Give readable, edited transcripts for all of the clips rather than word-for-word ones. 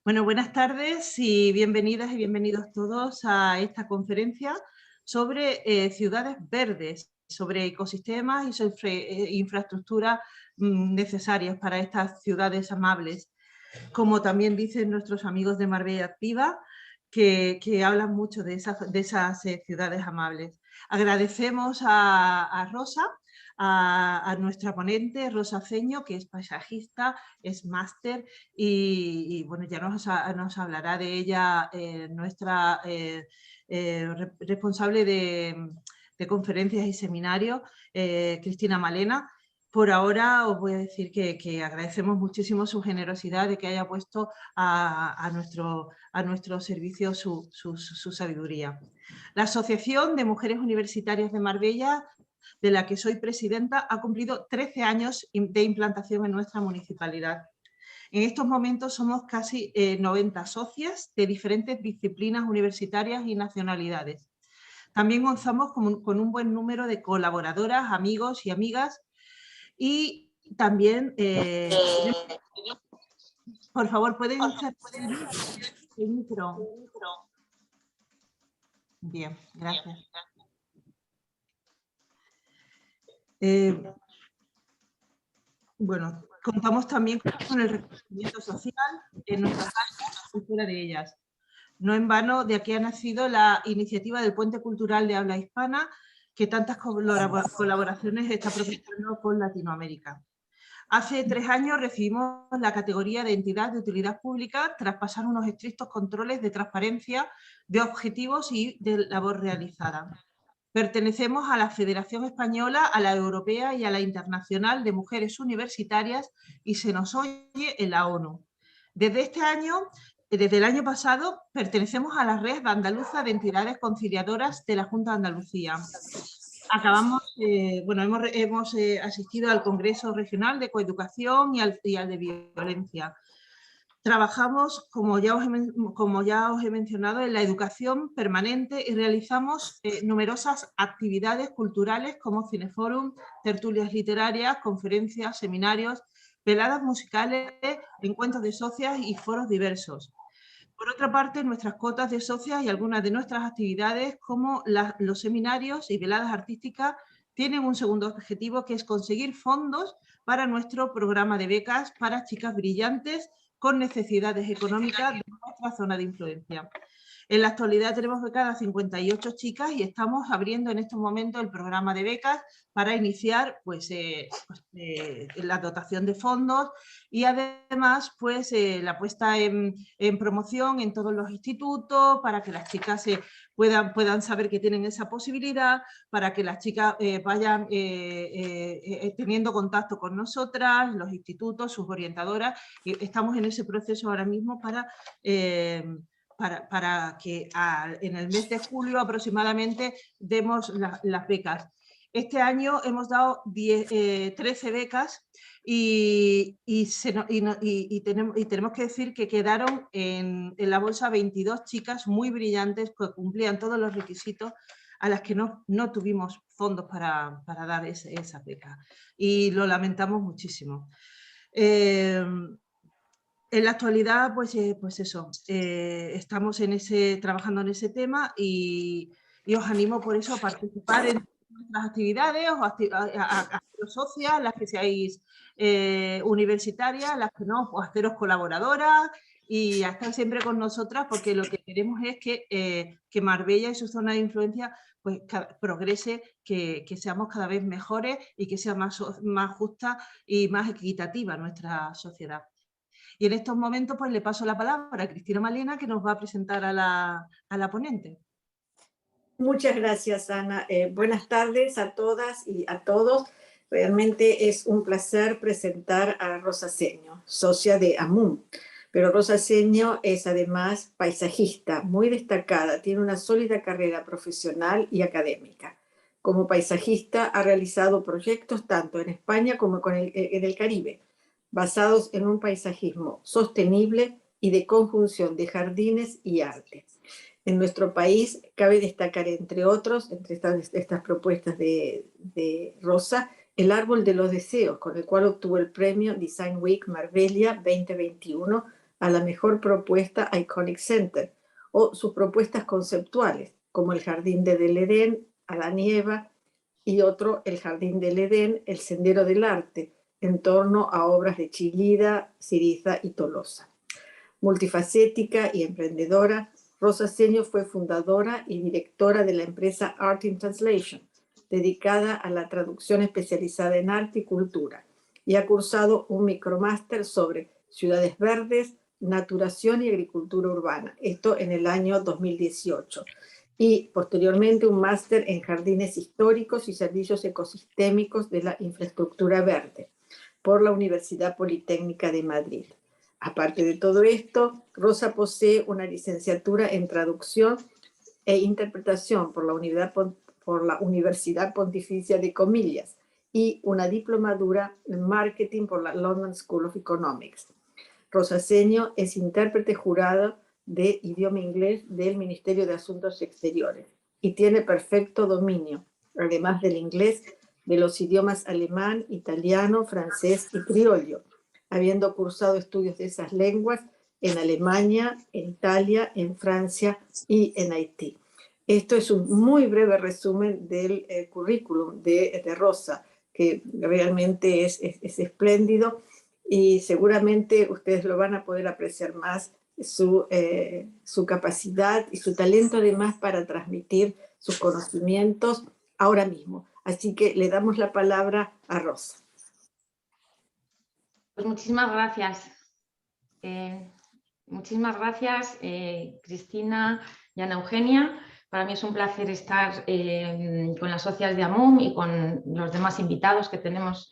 Bueno, buenas tardes y bienvenidas y bienvenidos todos a esta conferencia sobre ciudades verdes, sobre ecosistemas y sobre infraestructuras necesarias para estas ciudades amables. Como también dicen nuestros amigos de Marbella Activa, que hablan mucho de esas ciudades amables. Agradecemos a Rosa, a nuestra ponente, Rosa Ceño, que es paisajista, es máster y bueno, ya nos hablará de ella nuestra responsable de conferencias y seminarios, Cristina Malena. Por ahora os voy a decir que agradecemos muchísimo su generosidad de que haya puesto a nuestro servicio su sabiduría. La Asociación de Mujeres Universitarias de Marbella, de la que soy presidenta, ha cumplido 13 años de implantación en nuestra municipalidad. En estos momentos somos casi 90 socias de diferentes disciplinas universitarias y nacionalidades. También gozamos con un buen número de colaboradoras, amigos y amigas. Y también, por favor, ¿pueden cerrar el micro? Bien, gracias. Bueno, contamos también con el reconocimiento social en nuestras áreas y fuera de ellas. No en vano, de aquí ha nacido la iniciativa del Puente Cultural de Habla Hispana, que tantas colaboraciones está propiciando con Latinoamérica. Hace 3 años recibimos la categoría de entidad de utilidad pública tras pasar unos estrictos controles de transparencia, de objetivos y de labor realizada. Pertenecemos a la Federación Española, a la Europea y a la Internacional de Mujeres Universitarias y se nos oye en la ONU. Desde el año pasado, pertenecemos a la Red Andaluza de Entidades Conciliadoras de la Junta de Andalucía. Hemos asistido al Congreso Regional de Coeducación y al de Violencia. Trabajamos, como ya os he mencionado, en la educación permanente y realizamos numerosas actividades culturales como cineforum, tertulias literarias, conferencias, seminarios, veladas musicales, encuentros de socias y foros diversos. Por otra parte, nuestras cuotas de socias y algunas de nuestras actividades, como los seminarios y veladas artísticas, tienen un segundo objetivo, que es conseguir fondos para nuestro programa de becas para chicas brillantes con necesidades económicas de nuestra zona de influencia. En la actualidad tenemos becadas 58 chicas y estamos abriendo en estos momentos el programa de becas para iniciar la dotación de fondos y además la puesta en promoción en todos los institutos para que las chicas puedan saber que tienen esa posibilidad, para que las chicas vayan teniendo contacto con nosotras, los institutos, sus orientadoras, y estamos en ese proceso ahora mismo para que en el mes de julio aproximadamente demos las becas. Este año hemos dado 13 becas y tenemos que decir que quedaron en la bolsa 22 chicas muy brillantes que cumplían todos los requisitos, a las que no tuvimos fondos para dar esa beca. Y lo lamentamos muchísimo. En la actualidad, pues eso, estamos trabajando en ese tema y os animo por eso a participar en nuestras actividades, o a haceros socias, las que seáis universitarias, las que no, pues haceros colaboradoras y a estar siempre con nosotras, porque lo que queremos es que Marbella y su zona de influencia pues progrese, que seamos cada vez mejores y que sea más justa y más equitativa nuestra sociedad. Y en estos momentos pues le paso la palabra a Cristina Malena, que nos va a presentar a la ponente. Muchas gracias, Ana. Buenas tardes a todas y a todos. Realmente es un placer presentar a Rosa Ceño, socia de AMUN. Pero Rosa Ceño es además paisajista, muy destacada, tiene una sólida carrera profesional y académica. Como paisajista ha realizado proyectos tanto en España como en el Caribe, basados en un paisajismo sostenible y de conjunción de jardines y arte. En nuestro país cabe destacar, entre otros, entre estas propuestas de Rosa, el Árbol de los Deseos, con el cual obtuvo el premio Design Week Marbella 2021 a la mejor propuesta Iconic Center o sus propuestas conceptuales, como el Jardín del Edén, Adán y Eva, y otro, el Jardín del Edén, el Sendero del Arte, en torno a obras de Chillida, Syriza y Tolosa. Multifacética y emprendedora, Rosa Seño fue fundadora y directora de la empresa Art in Translation, dedicada a la traducción especializada en arte y cultura, y ha cursado un micromáster sobre ciudades verdes, naturación y agricultura urbana, esto en el año 2018, y posteriormente un máster en jardines históricos y servicios ecosistémicos de la infraestructura verde por la Universidad Politécnica de Madrid. Aparte de todo esto, Rosa posee una licenciatura en traducción e interpretación por la Universidad Pontificia de Comillas y una diplomatura en marketing por la London School of Economics. Rosa Seño es intérprete jurada de idioma inglés del Ministerio de Asuntos Exteriores y tiene perfecto dominio, además del inglés, de los idiomas alemán, italiano, francés y criollo, habiendo cursado estudios de esas lenguas en Alemania, en Italia, en Francia y en Haití. Esto es un muy breve resumen del currículum de Rosa, que realmente es espléndido y seguramente ustedes lo van a poder apreciar más, su capacidad y su talento además para transmitir sus conocimientos ahora mismo. Así que le damos la palabra a Rosa. Pues muchísimas gracias. Muchísimas gracias, Cristina y Ana Eugenia. Para mí es un placer estar con las socias de AMUM y con los demás invitados que tenemos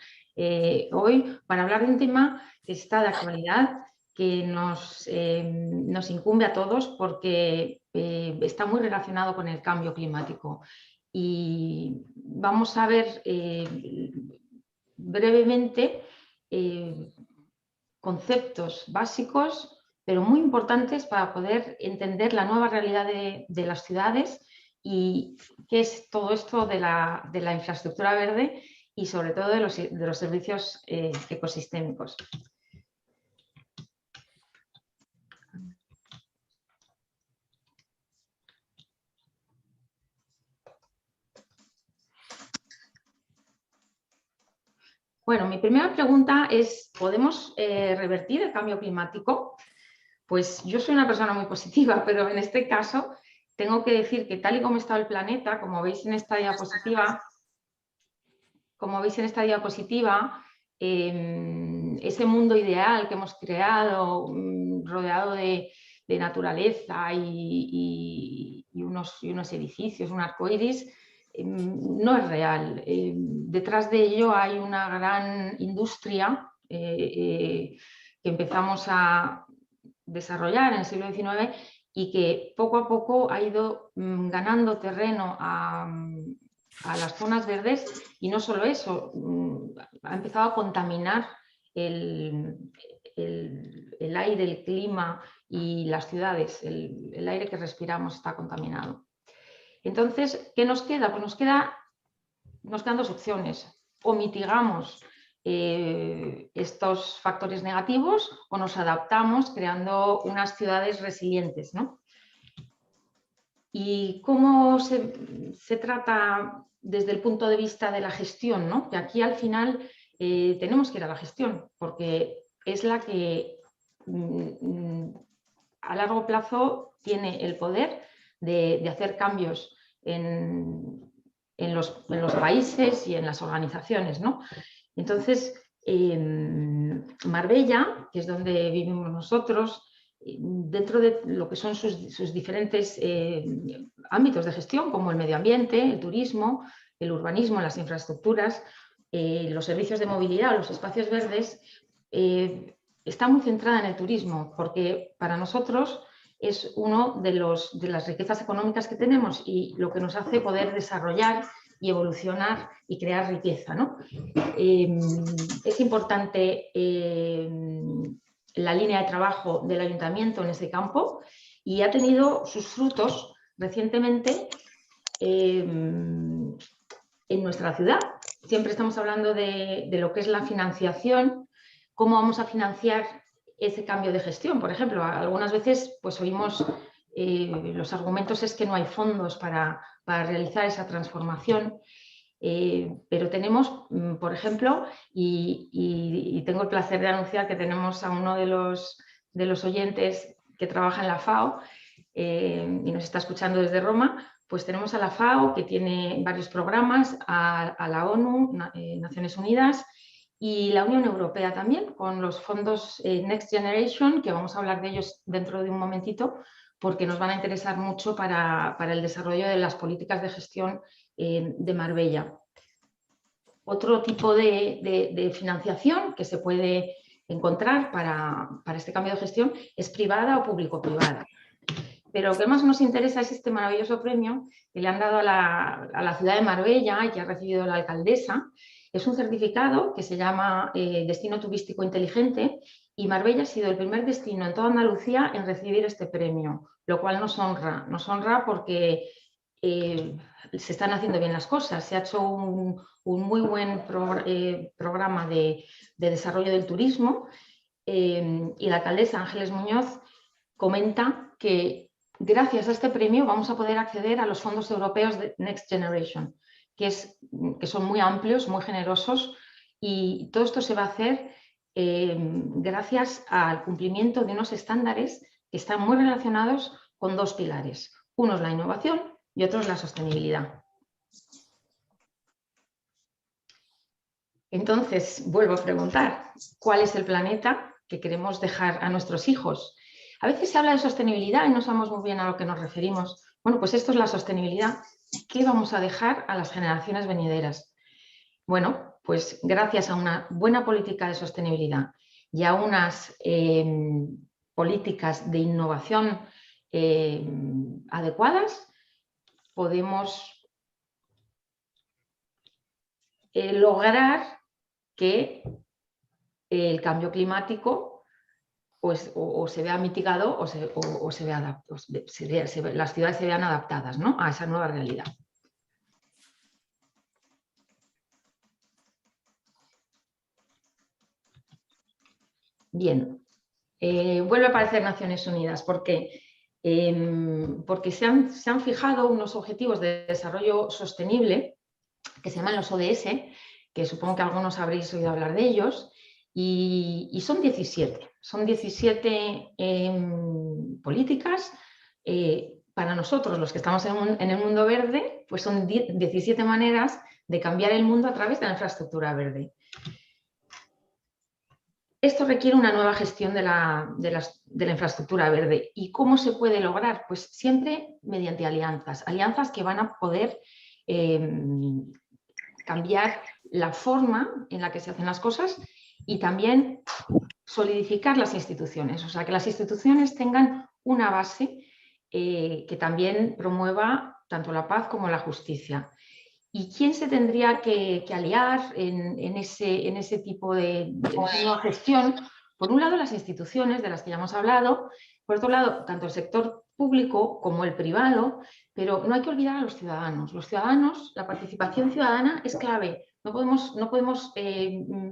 hoy para hablar de un tema que está de actualidad, que nos incumbe a todos porque está muy relacionado con el cambio climático. Y vamos a ver brevemente conceptos básicos pero muy importantes para poder entender la nueva realidad de las ciudades y qué es todo esto de la infraestructura verde y sobre todo de los servicios ecosistémicos. Bueno, mi primera pregunta es, ¿podemos revertir el cambio climático? Pues yo soy una persona muy positiva, pero en este caso tengo que decir que tal y como está el planeta, como veis en esta diapositiva, ese mundo ideal que hemos creado, rodeado de naturaleza y unos edificios, un arcoíris, no es real. Detrás de ello hay una gran industria que empezamos a desarrollar en el siglo XIX y que poco a poco ha ido ganando terreno a las zonas verdes y no solo eso, ha empezado a contaminar el aire, el clima y las ciudades. El aire que respiramos está contaminado. Entonces, ¿qué nos queda? Pues nos quedan dos opciones. O mitigamos estos factores negativos o nos adaptamos creando unas ciudades resilientes, ¿no? ¿Y cómo se trata desde el punto de vista de la gestión, ¿no? Que aquí al final tenemos que ir a la gestión porque es la que a largo plazo tiene el poder de hacer cambios en los países y en las organizaciones, ¿no? Entonces, Marbella, que es donde vivimos nosotros, dentro de lo que son sus diferentes ámbitos de gestión, como el medio ambiente, el turismo, el urbanismo, las infraestructuras, los servicios de movilidad, los espacios verdes, está muy centrada en el turismo, porque para nosotros es uno de las riquezas económicas que tenemos y lo que nos hace poder desarrollar y evolucionar y crear riqueza, ¿no? Es importante la línea de trabajo del ayuntamiento en ese campo y ha tenido sus frutos recientemente en nuestra ciudad. Siempre estamos hablando de lo que es la financiación, cómo vamos a financiar ese cambio de gestión. Por ejemplo, algunas veces pues oímos los argumentos es que no hay fondos para realizar esa transformación, pero tenemos, por ejemplo, y tengo el placer de anunciar que tenemos a uno de los oyentes que trabaja en la FAO y nos está escuchando desde Roma. Pues tenemos a la FAO, que tiene varios programas, a la ONU, Naciones Unidas, y la Unión Europea también, con los fondos Next Generation, que vamos a hablar de ellos dentro de un momentito, porque nos van a interesar mucho para el desarrollo de las políticas de gestión de Marbella. Otro tipo de financiación que se puede encontrar para este cambio de gestión es privada o público-privada. Pero lo que más nos interesa es este maravilloso premio que le han dado a la ciudad de Marbella y que ha recibido la alcaldesa. Es un certificado que se llama Destino Turístico Inteligente, y Marbella ha sido el primer destino en toda Andalucía en recibir este premio, lo cual nos honra porque se están haciendo bien las cosas. Se ha hecho un muy buen programa de desarrollo del turismo, y la alcaldesa Ángeles Muñoz comenta que gracias a este premio vamos a poder acceder a los fondos europeos de Next Generation, que son muy amplios, muy generosos, y todo esto se va a hacer gracias al cumplimiento de unos estándares que están muy relacionados con dos pilares. Uno es la innovación y otro es la sostenibilidad. Entonces, vuelvo a preguntar, ¿cuál es el planeta que queremos dejar a nuestros hijos? A veces se habla de sostenibilidad y no sabemos muy bien a lo que nos referimos. Bueno, pues esto es la sostenibilidad. ¿Qué vamos a dejar a las generaciones venideras? Bueno, pues gracias a una buena política de sostenibilidad y a unas políticas de innovación adecuadas, podemos lograr que el cambio climático pues, o se vea mitigado o se vea, las ciudades se vean adaptadas, ¿no?, a esa nueva realidad. Bien, vuelve a aparecer Naciones Unidas. ¿Por qué? Porque se han fijado unos objetivos de desarrollo sostenible que se llaman los ODS, que supongo que algunos habréis oído hablar de ellos, y son 17. Son 17 políticas. Para nosotros, los que estamos en el mundo verde, pues son 17 maneras de cambiar el mundo a través de la infraestructura verde. Esto requiere una nueva gestión de la infraestructura verde. ¿Y cómo se puede lograr? Pues siempre mediante alianzas que van a poder cambiar la forma en la que se hacen las cosas y también solidificar las instituciones. O sea, que las instituciones tengan una base que también promueva tanto la paz como la justicia. ¿Y quién se tendría que aliar en ese tipo de nueva gestión? Por un lado, las instituciones de las que ya hemos hablado. Por otro lado, tanto el sector público como el privado, pero no hay que olvidar a los ciudadanos. Los ciudadanos, la participación ciudadana es clave. No podemos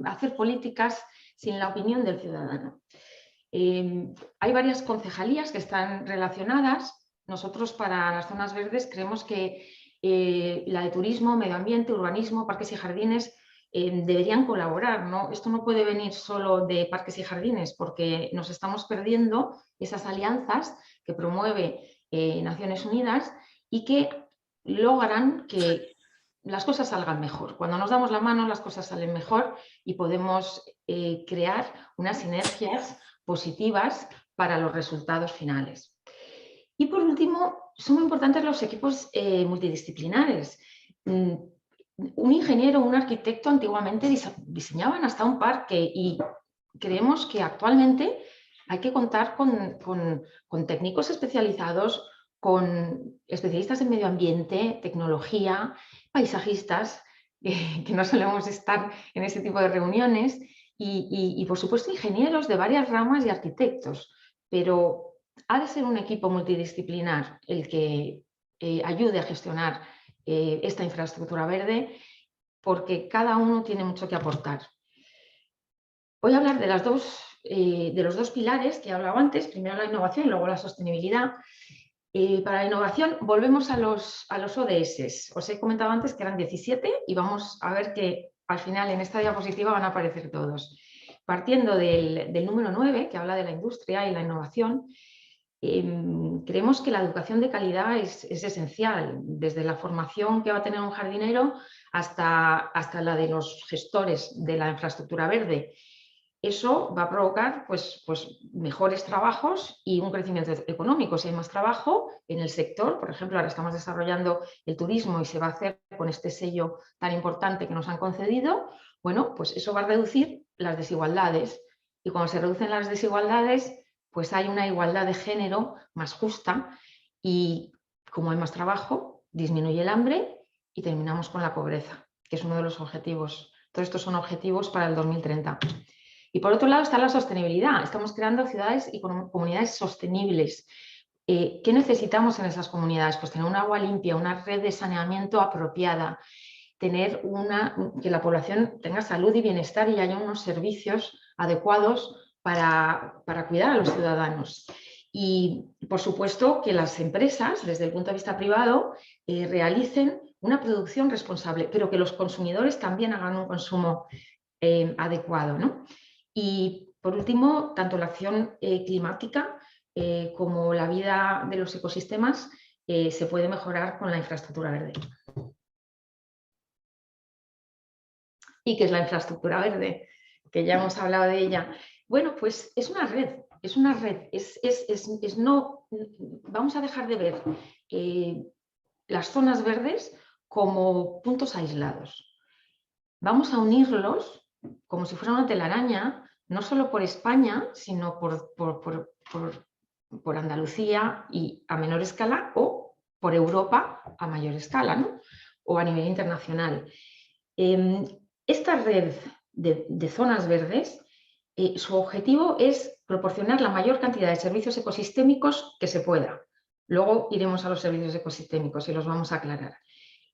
hacer políticas sin la opinión del ciudadano. Hay varias concejalías que están relacionadas. Nosotros, para las zonas verdes, creemos que la de turismo, medio ambiente, urbanismo, parques y jardines deberían colaborar, ¿no? Esto no puede venir solo de parques y jardines, porque nos estamos perdiendo esas alianzas que promueve Naciones Unidas y que logran que las cosas salgan mejor. Cuando nos damos la mano, las cosas salen mejor y podemos crear unas sinergias positivas para los resultados finales. Y por último, son muy importantes los equipos multidisciplinares. Un ingeniero o un arquitecto antiguamente diseñaban hasta un parque, y creemos que actualmente hay que contar con técnicos especializados, con especialistas en medio ambiente, tecnología, paisajistas, que no solemos estar en ese tipo de reuniones, y por supuesto ingenieros de varias ramas y arquitectos, pero ha de ser un equipo multidisciplinar el que ayude a gestionar esta infraestructura verde, porque cada uno tiene mucho que aportar. Voy a hablar de las dos de los dos pilares que he hablado antes, primero la innovación y luego la sostenibilidad. Para la innovación volvemos a los ODS. Os he comentado antes que eran 17 y vamos a ver que al final en esta diapositiva van a aparecer todos. Partiendo del número 9, que habla de la industria y la innovación, creemos que la educación de calidad es esencial, desde la formación que va a tener un jardinero hasta la de los gestores de la infraestructura verde. Eso va a provocar pues mejores trabajos y un crecimiento económico. Si hay más trabajo en el sector, por ejemplo, ahora estamos desarrollando el turismo y se va a hacer con este sello tan importante que nos han concedido, bueno, pues eso va a reducir las desigualdades. Y cuando se reducen las desigualdades, pues hay una igualdad de género más justa y como hay más trabajo, disminuye el hambre y terminamos con la pobreza, que es uno de los objetivos. Todos estos son objetivos para el 2030. Y por otro lado está la sostenibilidad. Estamos creando ciudades y comunidades sostenibles. ¿Qué necesitamos en esas comunidades? Pues tener un agua limpia, una red de saneamiento apropiada, tener que la población tenga salud y bienestar y haya unos servicios adecuados para cuidar a los ciudadanos. Y, por supuesto, que las empresas, desde el punto de vista privado, realicen una producción responsable, pero que los consumidores también hagan un consumo adecuado, ¿no? Y, por último, tanto la acción climática como la vida de los ecosistemas se puede mejorar con la infraestructura verde. ¿Y qué es la infraestructura verde? Que ya hemos hablado de ella. Bueno, pues es una red, no, vamos a dejar de ver las zonas verdes como puntos aislados. Vamos a unirlos como si fuera una telaraña, no solo por España, sino por Andalucía y a menor escala, o por Europa a mayor escala, ¿no? O a nivel internacional. Esta red de zonas verdes, su objetivo es proporcionar la mayor cantidad de servicios ecosistémicos que se pueda. Luego iremos a los servicios ecosistémicos y los vamos a aclarar.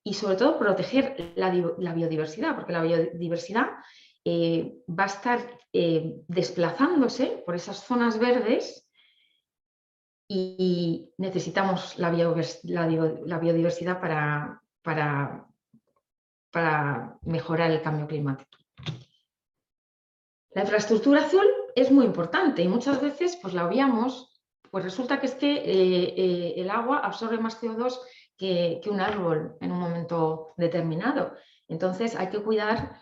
Y sobre todo proteger la biodiversidad, porque la biodiversidad va a estar desplazándose por esas zonas verdes y necesitamos la biodiversidad para mejorar el cambio climático. La infraestructura azul es muy importante y muchas veces pues la obviamos, pues resulta que es que el agua absorbe más CO2 que un árbol en un momento determinado. Entonces hay que cuidar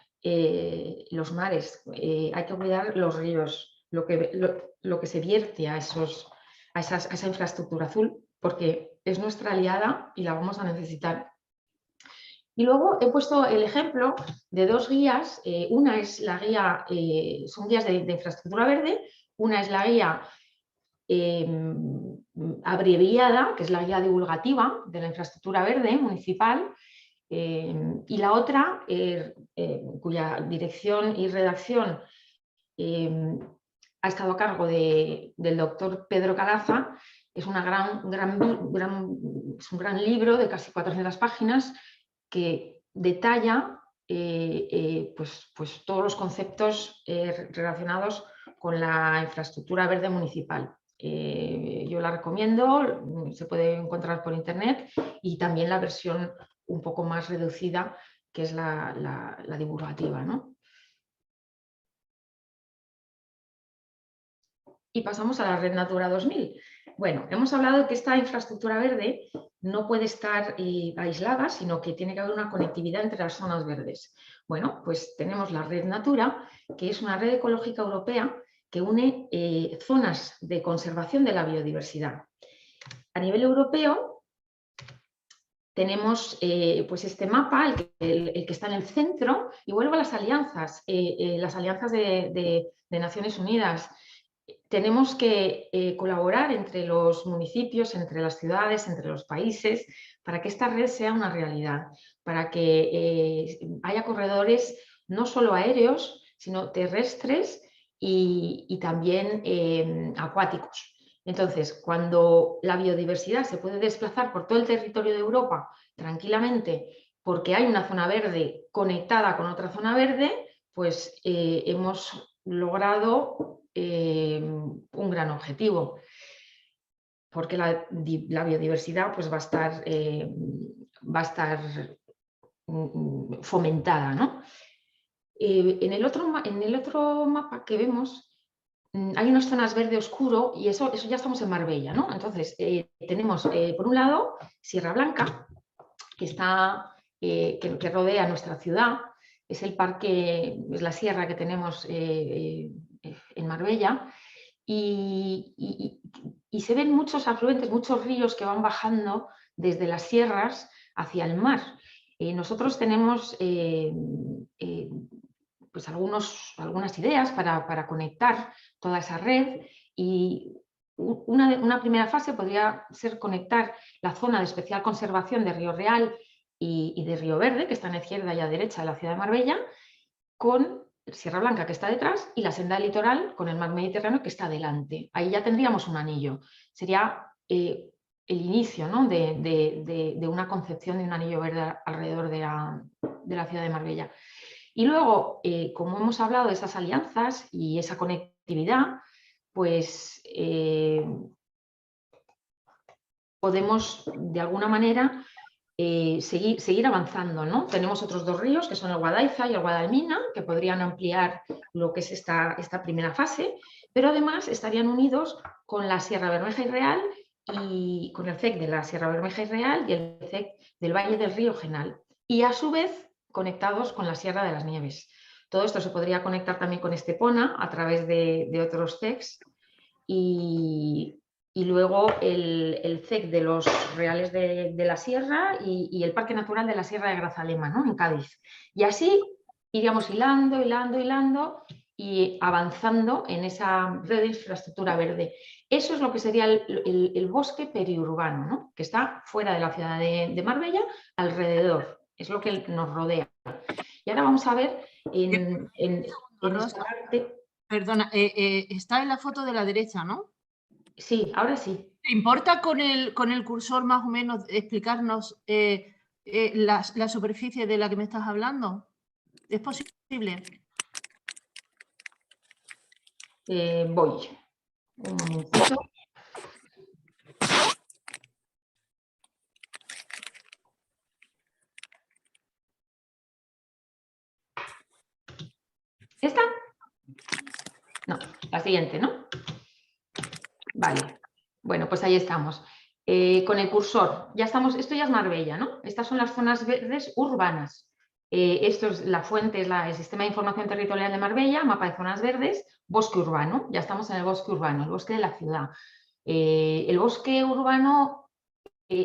los mares, hay que cuidar los ríos, lo que se vierte a esa infraestructura azul, porque es nuestra aliada y la vamos a necesitar. Y luego he puesto el ejemplo de dos guías. Una es la guía, son guías de infraestructura verde. Una es la guía abreviada, que es la guía divulgativa de la infraestructura verde municipal. Y la otra, cuya dirección y redacción ha estado a cargo del doctor Pedro Calaza, es un gran libro de casi 400 páginas que detalla pues todos los conceptos relacionados con la infraestructura verde municipal. Yo la recomiendo, se puede encontrar por internet, y también la versión un poco más reducida, que es la divulgativa, ¿no? Y pasamos a la Red Natura 2000. Bueno, hemos hablado de que esta infraestructura verde no puede estar aislada, sino que tiene que haber una conectividad entre las zonas verdes. Bueno, pues tenemos la Red Natura, que es una red ecológica europea que une zonas de conservación de la biodiversidad. A nivel europeo tenemos pues este mapa, el que está en el centro, y vuelvo a las alianzas de Naciones Unidas. Tenemos que colaborar entre los municipios, entre las ciudades, entre los países, para que esta red sea una realidad, para que haya corredores no solo aéreos, sino terrestres y también acuáticos. Entonces, cuando la biodiversidad se puede desplazar por todo el territorio de Europa tranquilamente, porque hay una zona verde conectada con otra zona verde, pues hemos logrado un gran objetivo, porque la biodiversidad pues, va a estar fomentada, ¿no? En el otro mapa que vemos hay unas zonas verde oscuro y eso ya estamos en Marbella, ¿no? Entonces tenemos por un lado Sierra Blanca, que rodea nuestra ciudad, es el parque, es la sierra que tenemos en Marbella, y se ven muchos afluentes, muchos ríos que van bajando desde las sierras hacia el mar. Nosotros tenemos pues algunas ideas para conectar toda esa red, y una primera fase podría ser conectar la zona de especial conservación de Río Real y de Río Verde, que está a la izquierda y a la derecha de la ciudad de Marbella, con Sierra Blanca, que está detrás, y la senda del litoral con el mar Mediterráneo, que está delante. Ahí ya tendríamos un anillo. Sería el inicio, ¿no? de una concepción de un anillo verde alrededor de la ciudad de Marbella. Y luego, como hemos hablado de esas alianzas y esa conectividad, pues podemos de alguna manera seguir avanzando, ¿no? Tenemos otros dos ríos, que son el Guadaiza y el Guadalmina, que podrían ampliar lo que es esta primera fase, pero además estarían unidos con la Sierra Bermeja y Real, y con el CEC de la Sierra Bermeja y Real y el CEC del Valle del Río Genal, y a su vez conectados con la Sierra de las Nieves. Todo esto se podría conectar también con Estepona a través de otros CECs, y luego el CEC de los Reales de la Sierra y el Parque Natural de la Sierra de Grazalema, ¿no? En Cádiz. Y así iríamos hilando y avanzando en esa red de infraestructura verde. Eso es lo que sería el bosque periurbano, ¿no? Que está fuera de la ciudad de Marbella, alrededor. Es lo que nos rodea. Y ahora vamos a ver en esta parte. Perdona, está en la foto de la derecha, ¿no? Sí, ahora sí. ¿Te importa con el cursor más o menos explicarnos la superficie de la que me estás hablando? ¿Es posible? Voy. Un momentito. ¿Esta? No, la siguiente, ¿no? Vale. Bueno, pues ahí estamos. Con el cursor, ya estamos, esto ya es Marbella, ¿no? Estas son las zonas verdes urbanas. Esto es la fuente, es el Sistema de Información Territorial de Marbella, mapa de zonas verdes, bosque urbano. Ya estamos en el bosque urbano, el bosque de la ciudad. El bosque urbano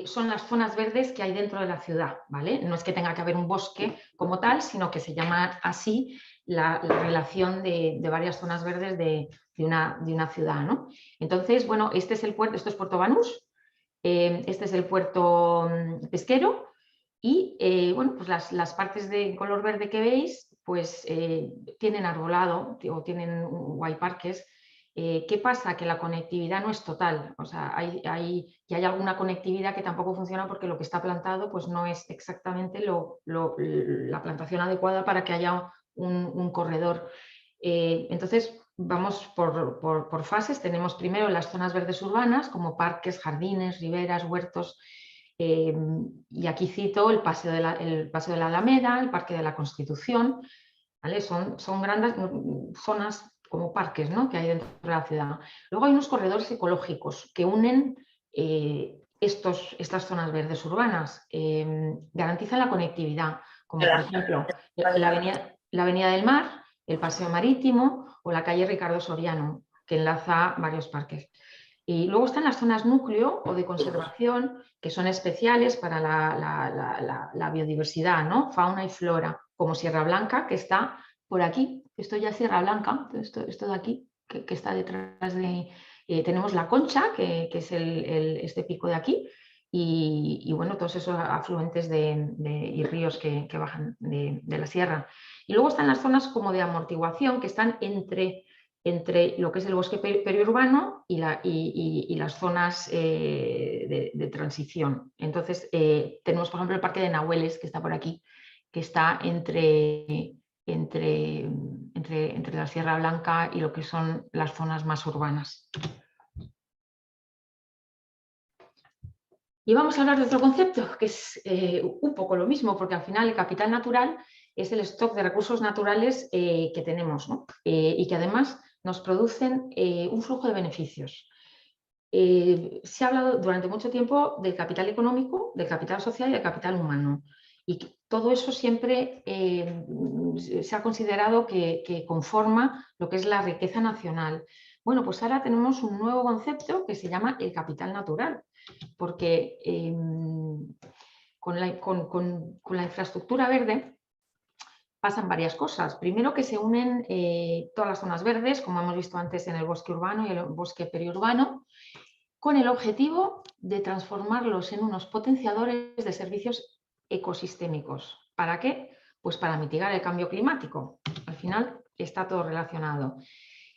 son las zonas verdes que hay dentro de la ciudad, ¿vale? No es que tenga que haber un bosque como tal, sino que se llama así la relación de varias zonas verdes de una ciudad, ¿no? Entonces, bueno, este es el puerto, esto es Puerto Banús, este es el puerto pesquero, y bueno, pues las partes de color verde que veis, pues tienen arbolado o tienen guayparques. ¿Qué pasa? Que la conectividad no es total, o sea, hay alguna conectividad que tampoco funciona porque lo que está plantado pues no es exactamente la plantación adecuada para que haya un corredor. Entonces, vamos por fases. Tenemos primero las zonas verdes urbanas, como parques, jardines, riberas, huertos, y aquí cito el Paseo de la Alameda, el Parque de la Constitución, ¿vale? Son grandes zonas como parques, ¿no? Que hay dentro de la ciudad. Luego hay unos corredores ecológicos que unen estas zonas verdes urbanas, garantizan la conectividad, como por ejemplo la Avenida del Mar, el Paseo Marítimo o la calle Ricardo Soriano, que enlaza varios parques. Y luego están las zonas núcleo o de conservación, que son especiales para la biodiversidad, ¿no? Fauna y flora, como Sierra Blanca, que está por aquí. Esto ya es Sierra Blanca, esto de aquí, que está detrás de... tenemos la Concha, que es este pico de aquí, y bueno, todos esos afluentes y ríos que bajan de la sierra. Y luego están las zonas como de amortiguación, que están entre lo que es el bosque periurbano y las zonas de transición. Entonces, tenemos, por ejemplo, el Parque de Nahueles, que está por aquí, que está entre entre la Sierra Blanca y lo que son las zonas más urbanas. Y vamos a hablar de otro concepto, que es un poco lo mismo, porque al final el capital natural es el stock de recursos naturales que tenemos, ¿no? Y que además nos producen un flujo de beneficios. Se ha hablado durante mucho tiempo del capital económico, del capital social y del capital humano. Y todo eso siempre se ha considerado que conforma lo que es la riqueza nacional. Bueno, pues ahora tenemos un nuevo concepto que se llama el capital natural, porque con la infraestructura verde pasan varias cosas. Primero, que se unen todas las zonas verdes, como hemos visto antes en el bosque urbano y el bosque periurbano, con el objetivo de transformarlos en unos potenciadores de servicios ecosistémicos. ¿Para qué? Pues para mitigar el cambio climático. Al final está todo relacionado.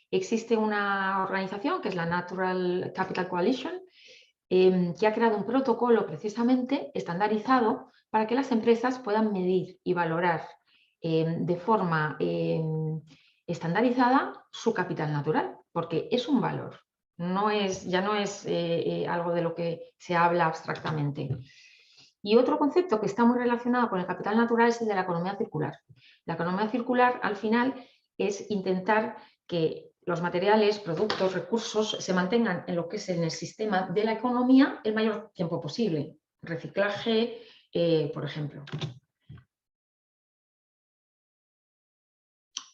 Existe una organización que es la Natural Capital Coalition, que ha creado un protocolo precisamente estandarizado para que las empresas puedan medir y valorar de forma estandarizada su capital natural, porque es un valor. Ya no es algo de lo que se habla abstractamente. Y otro concepto que está muy relacionado con el capital natural es el de la economía circular. La economía circular, al final, es intentar que los materiales, productos, recursos se mantengan en lo que es en el sistema de la economía el mayor tiempo posible. Reciclaje, por ejemplo.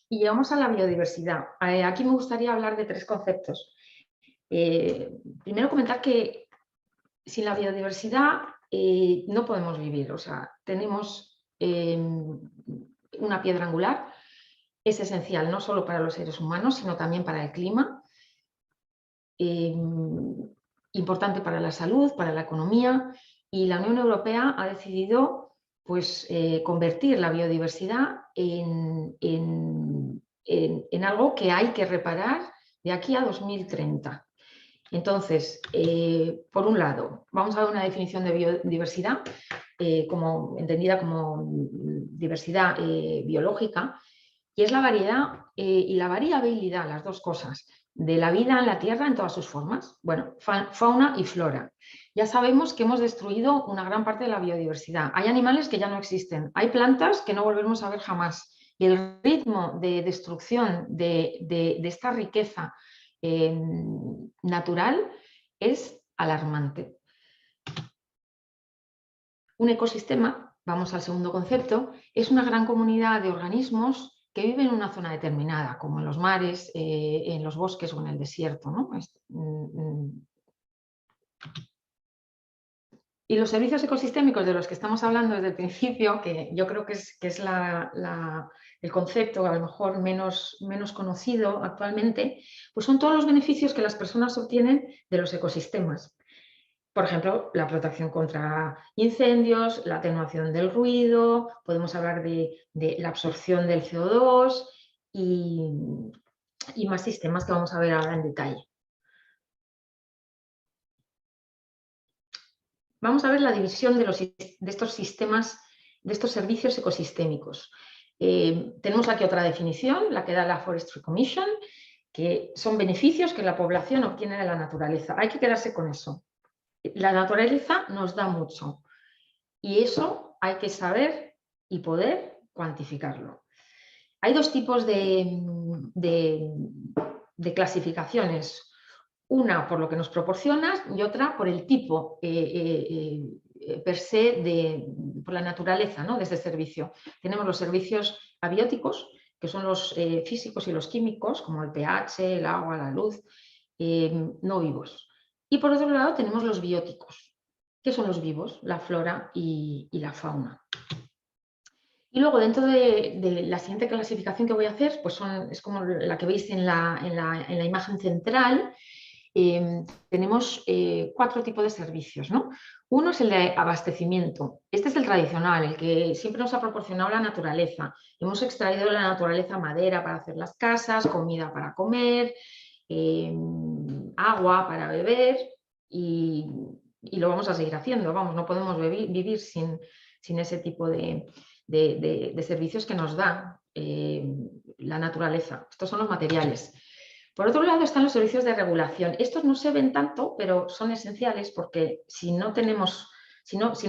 Y llegamos a la biodiversidad. Aquí me gustaría hablar de tres conceptos. Primero, comentar que sin la biodiversidad no podemos vivir. O sea, tenemos una piedra angular, es esencial no solo para los seres humanos, sino también para el clima, importante para la salud, para la economía, y la Unión Europea ha decidido pues, convertir la biodiversidad en algo que hay que reparar de aquí a 2030. Entonces, por un lado, vamos a dar una definición de biodiversidad entendida como diversidad biológica, y es la variedad y la variabilidad, las dos cosas, de la vida en la Tierra en todas sus formas. Bueno, fauna y flora. Ya sabemos que hemos destruido una gran parte de la biodiversidad. Hay animales que ya no existen, hay plantas que no volveremos a ver jamás. Y el ritmo de destrucción de esta riqueza natural es alarmante. Un ecosistema, vamos al segundo concepto, es una gran comunidad de organismos que viven en una zona determinada, como en los mares, en los bosques o en el desierto, ¿no? Y los servicios ecosistémicos de los que estamos hablando desde el principio, que yo creo que es el concepto a lo mejor menos conocido actualmente, pues son todos los beneficios que las personas obtienen de los ecosistemas. Por ejemplo, la protección contra incendios, la atenuación del ruido, podemos hablar de la absorción del CO2 y más sistemas que vamos a ver ahora en detalle. Vamos a ver la división de estos sistemas, de estos servicios ecosistémicos. Tenemos aquí otra definición, la que da la Forestry Commission, que son beneficios que la población obtiene de la naturaleza. Hay que quedarse con eso. La naturaleza nos da mucho y eso hay que saber y poder cuantificarlo. Hay dos tipos de clasificaciones. Una por lo que nos proporcionas y otra por el tipo per se por la naturaleza, ¿no?, de este servicio. Tenemos los servicios abióticos, que son los físicos y los químicos, como el pH, el agua, la luz, no vivos. Y por otro lado tenemos los bióticos, que son los vivos, la flora y la fauna. Y luego dentro de la siguiente clasificación que voy a hacer, pues es como la que veis en la imagen central. Tenemos cuatro tipos de servicios, ¿no? Uno es el de abastecimiento. Este es el tradicional, el que siempre nos ha proporcionado la naturaleza. Hemos extraído de la naturaleza madera para hacer las casas, comida para comer, agua para beber y lo vamos a seguir haciendo. Vamos, no podemos vivir sin ese tipo de de servicios que nos da la naturaleza. Estos son los materiales. Por otro lado están los servicios de regulación. Estos no se ven tanto, pero son esenciales porque si no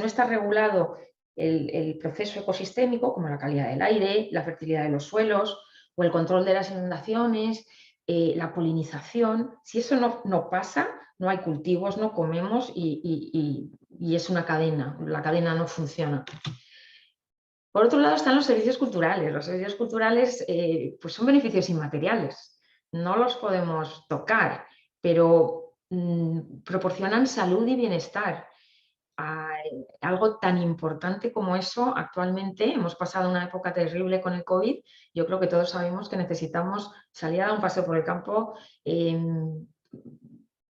está regulado el proceso ecosistémico, como la calidad del aire, la fertilidad de los suelos o el control de las inundaciones, la polinización, si eso no pasa, no hay cultivos, no comemos y es una cadena, la cadena no funciona. Por otro lado están los servicios culturales. Los servicios culturales pues son beneficios inmateriales, no los podemos tocar, pero proporcionan salud y bienestar. Algo tan importante como eso, actualmente hemos pasado una época terrible con el COVID. Yo creo que todos sabemos que necesitamos salir a dar un paseo por el campo,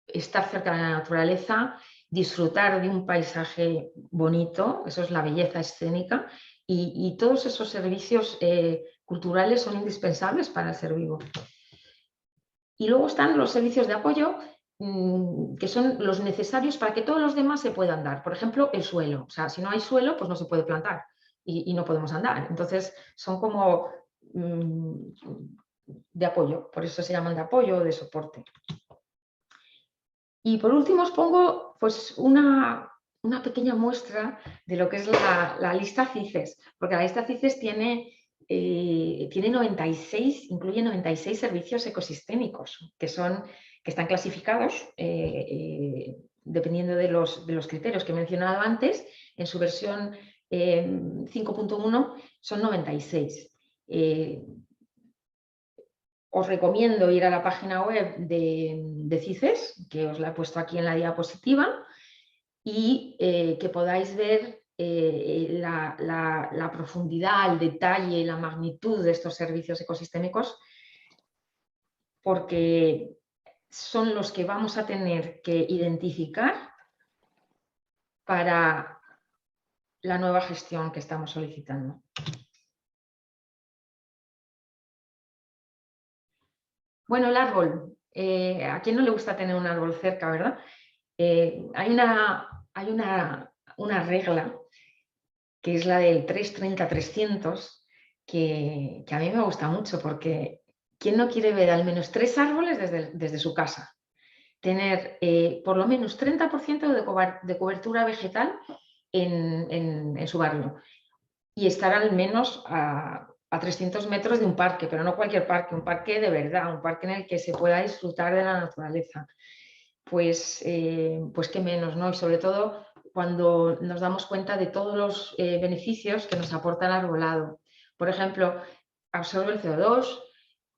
estar cerca de la naturaleza, disfrutar de un paisaje bonito, eso es la belleza escénica, y todos esos servicios culturales son indispensables para el ser vivo. Y luego están los servicios de apoyo, que son los necesarios para que todos los demás se puedan dar. Por ejemplo, el suelo. O sea, si no hay suelo, pues no se puede plantar y no podemos andar. Entonces, son como de apoyo. Por eso se llaman de apoyo o de soporte. Y por último os pongo pues, una pequeña muestra de lo que es la lista CITES. Porque la lista CITES tiene 96, incluye 96 servicios ecosistémicos que están clasificados dependiendo de los criterios que he mencionado antes. En su versión 5.1 son 96. Os recomiendo ir a la página web de CITES, que os la he puesto aquí en la diapositiva, y que podáis ver la profundidad, el detalle y la magnitud de estos servicios ecosistémicos, porque son los que vamos a tener que identificar para la nueva gestión que estamos solicitando. Bueno, el árbol. ¿A quién no le gusta tener un árbol cerca, verdad? Hay una regla que es la del 3-30-300, que a mí me gusta mucho, porque ¿quién no quiere ver al menos 3 árboles desde su casa? Tener por lo menos 30% de cobertura vegetal en su barrio y estar al menos a 300 metros de un parque, pero no cualquier parque, un parque de verdad, un parque en el que se pueda disfrutar de la naturaleza. Pues qué menos, ¿no? Y sobre todo cuando nos damos cuenta de todos los beneficios que nos aporta el arbolado. Por ejemplo, absorbe el CO2,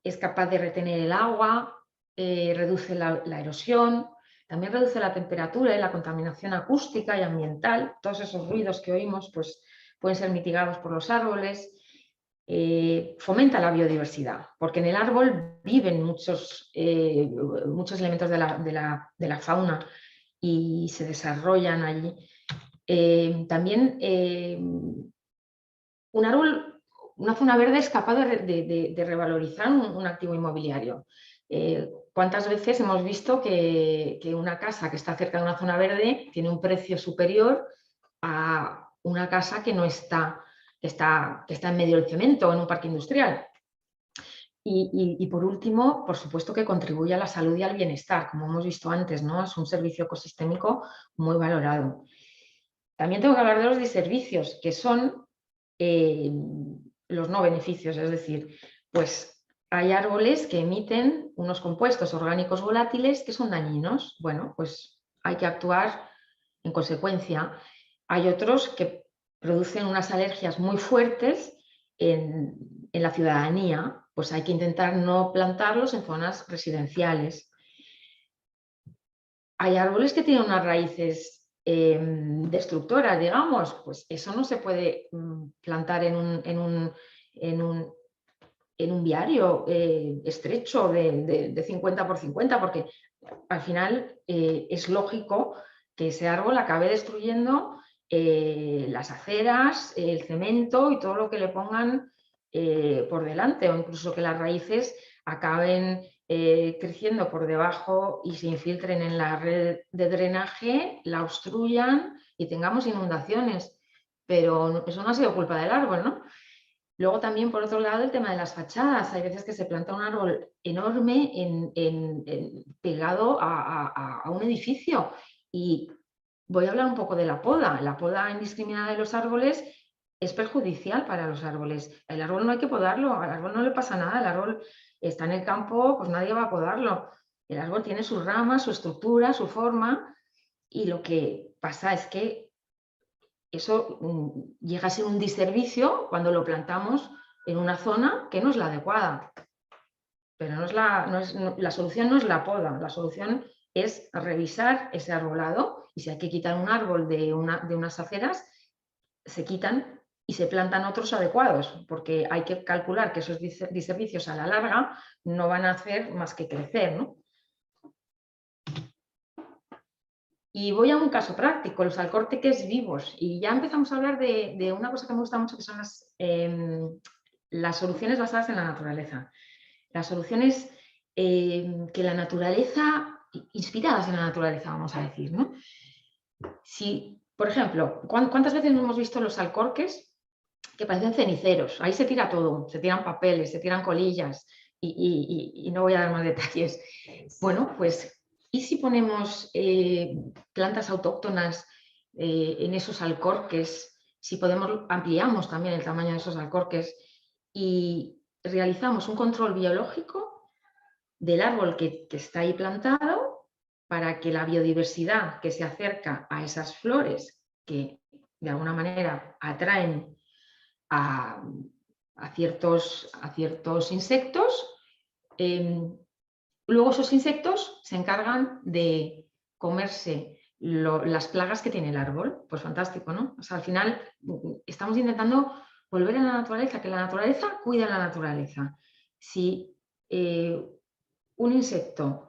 es capaz de retener el agua, reduce la erosión, también reduce la temperatura y la contaminación acústica y ambiental. Todos esos ruidos que oímos pues, pueden ser mitigados por los árboles. Fomenta la biodiversidad, porque en el árbol viven muchos elementos de la fauna y se desarrollan allí. También un árbol, una zona verde es capaz de revalorizar un activo inmobiliario. ¿Cuántas veces hemos visto que una casa que está cerca de una zona verde tiene un precio superior a una casa que no está, que está en medio del cemento o en un parque industrial? Y por último, por supuesto que contribuye a la salud y al bienestar, como hemos visto antes, ¿no? Es un servicio ecosistémico muy valorado. También tengo que hablar de los diservicios, que son los no beneficios, es decir, pues hay árboles que emiten unos compuestos orgánicos volátiles que son dañinos. Bueno, pues hay que actuar en consecuencia. Hay otros que producen unas alergias muy fuertes en la ciudadanía, pues hay que intentar no plantarlos en zonas residenciales. Hay árboles que tienen unas raíces destructoras, digamos, pues eso no se puede plantar en un viario estrecho de 50 por 50, porque al final es lógico que ese árbol acabe destruyendo las aceras, el cemento y todo lo que le pongan por delante, o incluso que las raíces acaben creciendo por debajo y se infiltren en la red de drenaje, la obstruyan y tengamos inundaciones. pero eso no ha sido culpa del árbol, ¿no? Luego también, por otro lado, el tema de las fachadas. Hay veces que se planta un árbol enorme pegado a un edificio. Y voy a hablar un poco de la poda. La poda indiscriminada de los árboles es perjudicial para los árboles. El árbol no hay que podarlo, al árbol no le pasa nada, el árbol está en el campo, pues nadie va a podarlo. El árbol tiene sus ramas, su estructura, su forma, y lo que pasa es que eso llega a ser un diservicio cuando lo plantamos en una zona que no es la adecuada. Pero la solución no es la poda, la solución es revisar ese arbolado, y si hay que quitar un árbol de unas aceras, se quitan y se plantan otros adecuados, porque hay que calcular que esos diservicios a la larga no van a hacer más que crecer, ¿no? Y voy a un caso práctico, los alcorques vivos, y ya empezamos a hablar de una cosa que me gusta mucho, que son las soluciones basadas en la naturaleza. Las soluciones que la naturaleza, inspiradas en la naturaleza, vamos a decir, ¿no? Si, por ejemplo, ¿cuántas veces hemos visto los alcorques que parecen ceniceros? Ahí se tira todo, se tiran papeles, se tiran colillas, y no voy a dar más detalles. Bueno, pues, ¿y si ponemos plantas autóctonas en esos alcorques? Si ampliamos también el tamaño de esos alcorques y realizamos un control biológico del árbol que está ahí plantado, para que la biodiversidad que se acerca a esas flores, que de alguna manera atraen a ciertos insectos, luego esos insectos se encargan de comerse las plagas que tiene el árbol. Pues fantástico, ¿no? O sea, al final estamos intentando volver a la naturaleza, que la naturaleza cuida a la naturaleza. Si un insecto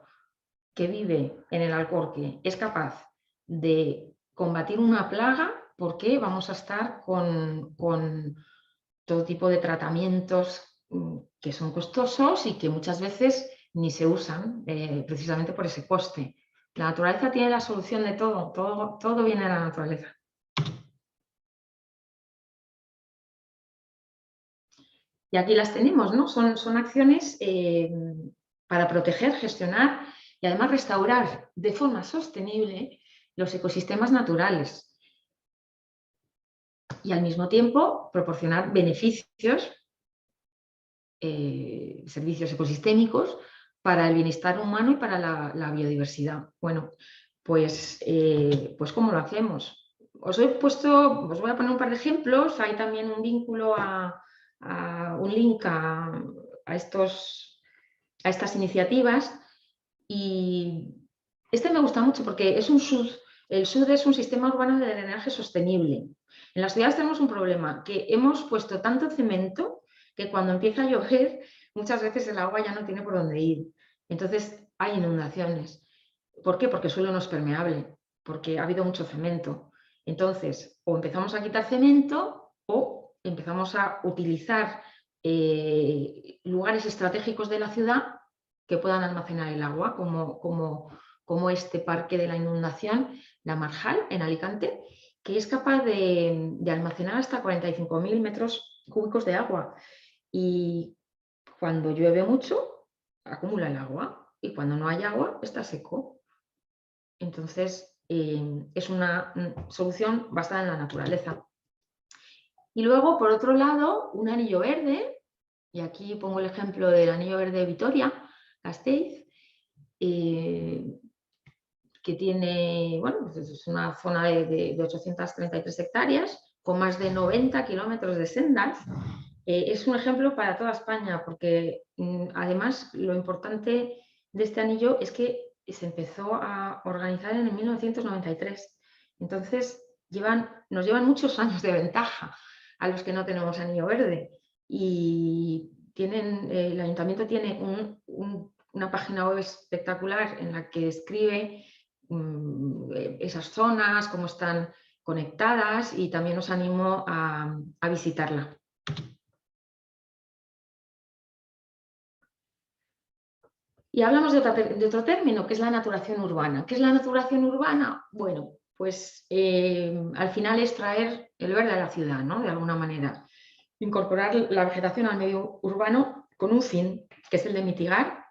que vive en el alcorque es capaz de combatir una plaga, ¿por qué vamos a estar con todo tipo de tratamientos que son costosos y que muchas veces ni se usan precisamente por ese coste? La naturaleza tiene la solución de todo, todo viene de la naturaleza. Y aquí las tenemos, ¿no? Son acciones para proteger, gestionar y además restaurar de forma sostenible los ecosistemas naturales, y al mismo tiempo proporcionar beneficios, servicios ecosistémicos para el bienestar humano y para la biodiversidad. Bueno, pues ¿cómo lo hacemos? Os voy a poner un par de ejemplos. Hay también un vínculo un link a estas iniciativas, y este me gusta mucho porque el SUD es un sistema urbano de drenaje sostenible. En las ciudades tenemos un problema, que hemos puesto tanto cemento que cuando empieza a llover muchas veces el agua ya no tiene por dónde ir. Entonces hay inundaciones. ¿Por qué? Porque el suelo no es permeable, porque ha habido mucho cemento. Entonces, o empezamos a quitar cemento o empezamos a utilizar lugares estratégicos de la ciudad que puedan almacenar el agua, como este parque de la inundación, la Marjal, en Alicante, que es capaz de almacenar hasta 45.000 metros cúbicos de agua. Y cuando llueve mucho, acumula el agua, y cuando no hay agua, está seco. Entonces, es una solución basada en la naturaleza. Y luego, por otro lado, un anillo verde, y aquí pongo el ejemplo del anillo verde de Vitoria-Gasteiz, que tiene, bueno, pues es una zona de 833 hectáreas, con más de 90 kilómetros de sendas. Es un ejemplo para toda España, porque además lo importante de este anillo es que se empezó a organizar en el 1993. Entonces, nos llevan muchos años de ventaja a los que no tenemos anillo verde. Y el ayuntamiento tiene una página web espectacular en la que describe esas zonas, cómo están conectadas, y también os animo a visitarla. Y hablamos de otro término, que es la naturación urbana. ¿Qué es la naturación urbana? Bueno, pues al final es traer el verde de la ciudad, ¿no? De alguna manera. Incorporar la vegetación al medio urbano con un fin, que es el de mitigar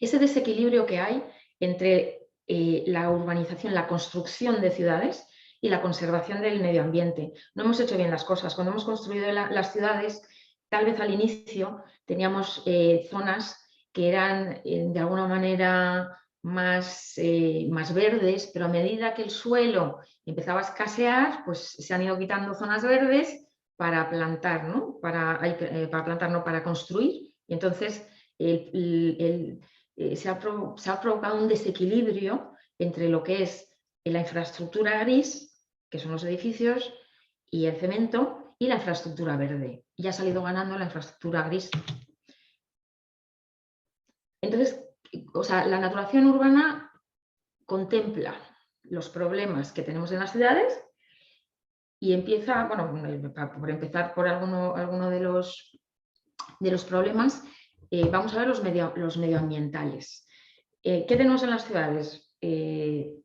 ese desequilibrio que hay entre la urbanización, la construcción de ciudades y la conservación del medio ambiente. No hemos hecho bien las cosas. Cuando hemos construido las ciudades, tal vez al inicio teníamos zonas que eran de alguna manera más verdes, pero a medida que el suelo empezaba a escasear, pues se han ido quitando zonas verdes para plantar, ¿no? Para plantar, no para construir. Y entonces se ha provocado un desequilibrio entre lo que es la infraestructura gris, que son los edificios, y el cemento, y la infraestructura verde. Y ha salido ganando la infraestructura gris. Entonces, o sea, la naturación urbana contempla los problemas que tenemos en las ciudades y empieza, bueno, por empezar por alguno de los problemas, vamos a ver los medioambientales. ¿Qué tenemos en las ciudades?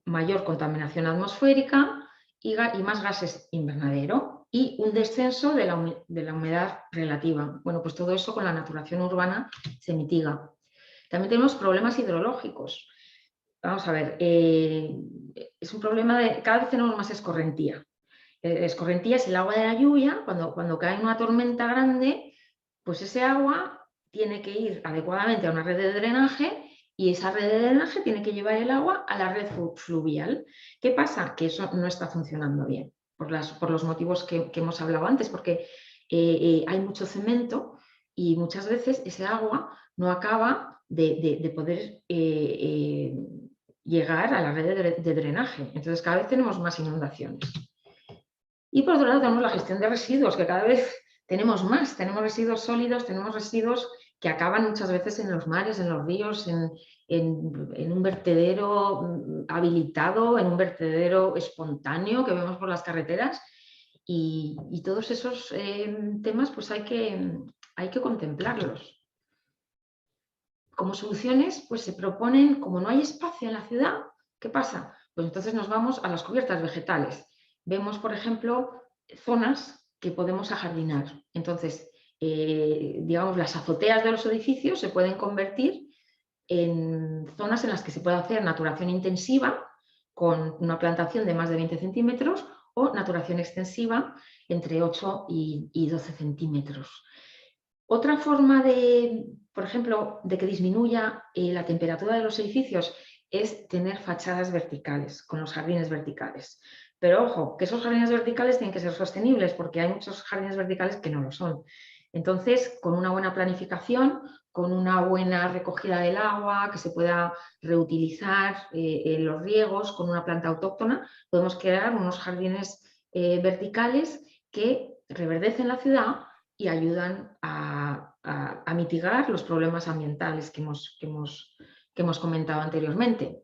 Mayor contaminación atmosférica y más gases invernadero y un descenso de la humedad relativa. Bueno, pues todo eso con la naturación urbana se mitiga. También tenemos problemas hidrológicos. Vamos a ver, es un problema de cada vez tenemos más escorrentía. Escorrentía es el agua de la lluvia, cuando cae una tormenta grande, pues ese agua tiene que ir adecuadamente a una red de drenaje y esa red de drenaje tiene que llevar el agua a la red fluvial. ¿Qué pasa? Que eso no está funcionando bien, por los motivos que hemos hablado antes, porque hay mucho cemento y muchas veces ese agua no acaba de poder llegar a la red de drenaje. Entonces cada vez tenemos más inundaciones. Y por otro lado tenemos la gestión de residuos, que cada vez tenemos más, tenemos residuos sólidos, tenemos residuos que acaban muchas veces en los mares, en los ríos, en un vertedero habilitado, en un vertedero espontáneo que vemos por las carreteras. Y todos esos temas pues hay que contemplarlos. Como soluciones pues se proponen, como no hay espacio en la ciudad, ¿qué pasa? Pues entonces nos vamos a las cubiertas vegetales. Vemos, por ejemplo, zonas que podemos ajardinar. Entonces, digamos, las azoteas de los edificios se pueden convertir en zonas en las que se puede hacer naturación intensiva con una plantación de más de 20 centímetros o naturación extensiva entre 8 y 12 centímetros. Otra forma por ejemplo, de que disminuya la temperatura de los edificios es tener fachadas verticales, con los jardines verticales. Pero ojo, que esos jardines verticales tienen que ser sostenibles porque hay muchos jardines verticales que no lo son. Entonces, con una buena planificación, con una buena recogida del agua, que se pueda reutilizar los riegos, con una planta autóctona, podemos crear unos jardines verticales que reverdecen la ciudad y ayudan a mitigar los problemas ambientales que hemos comentado anteriormente.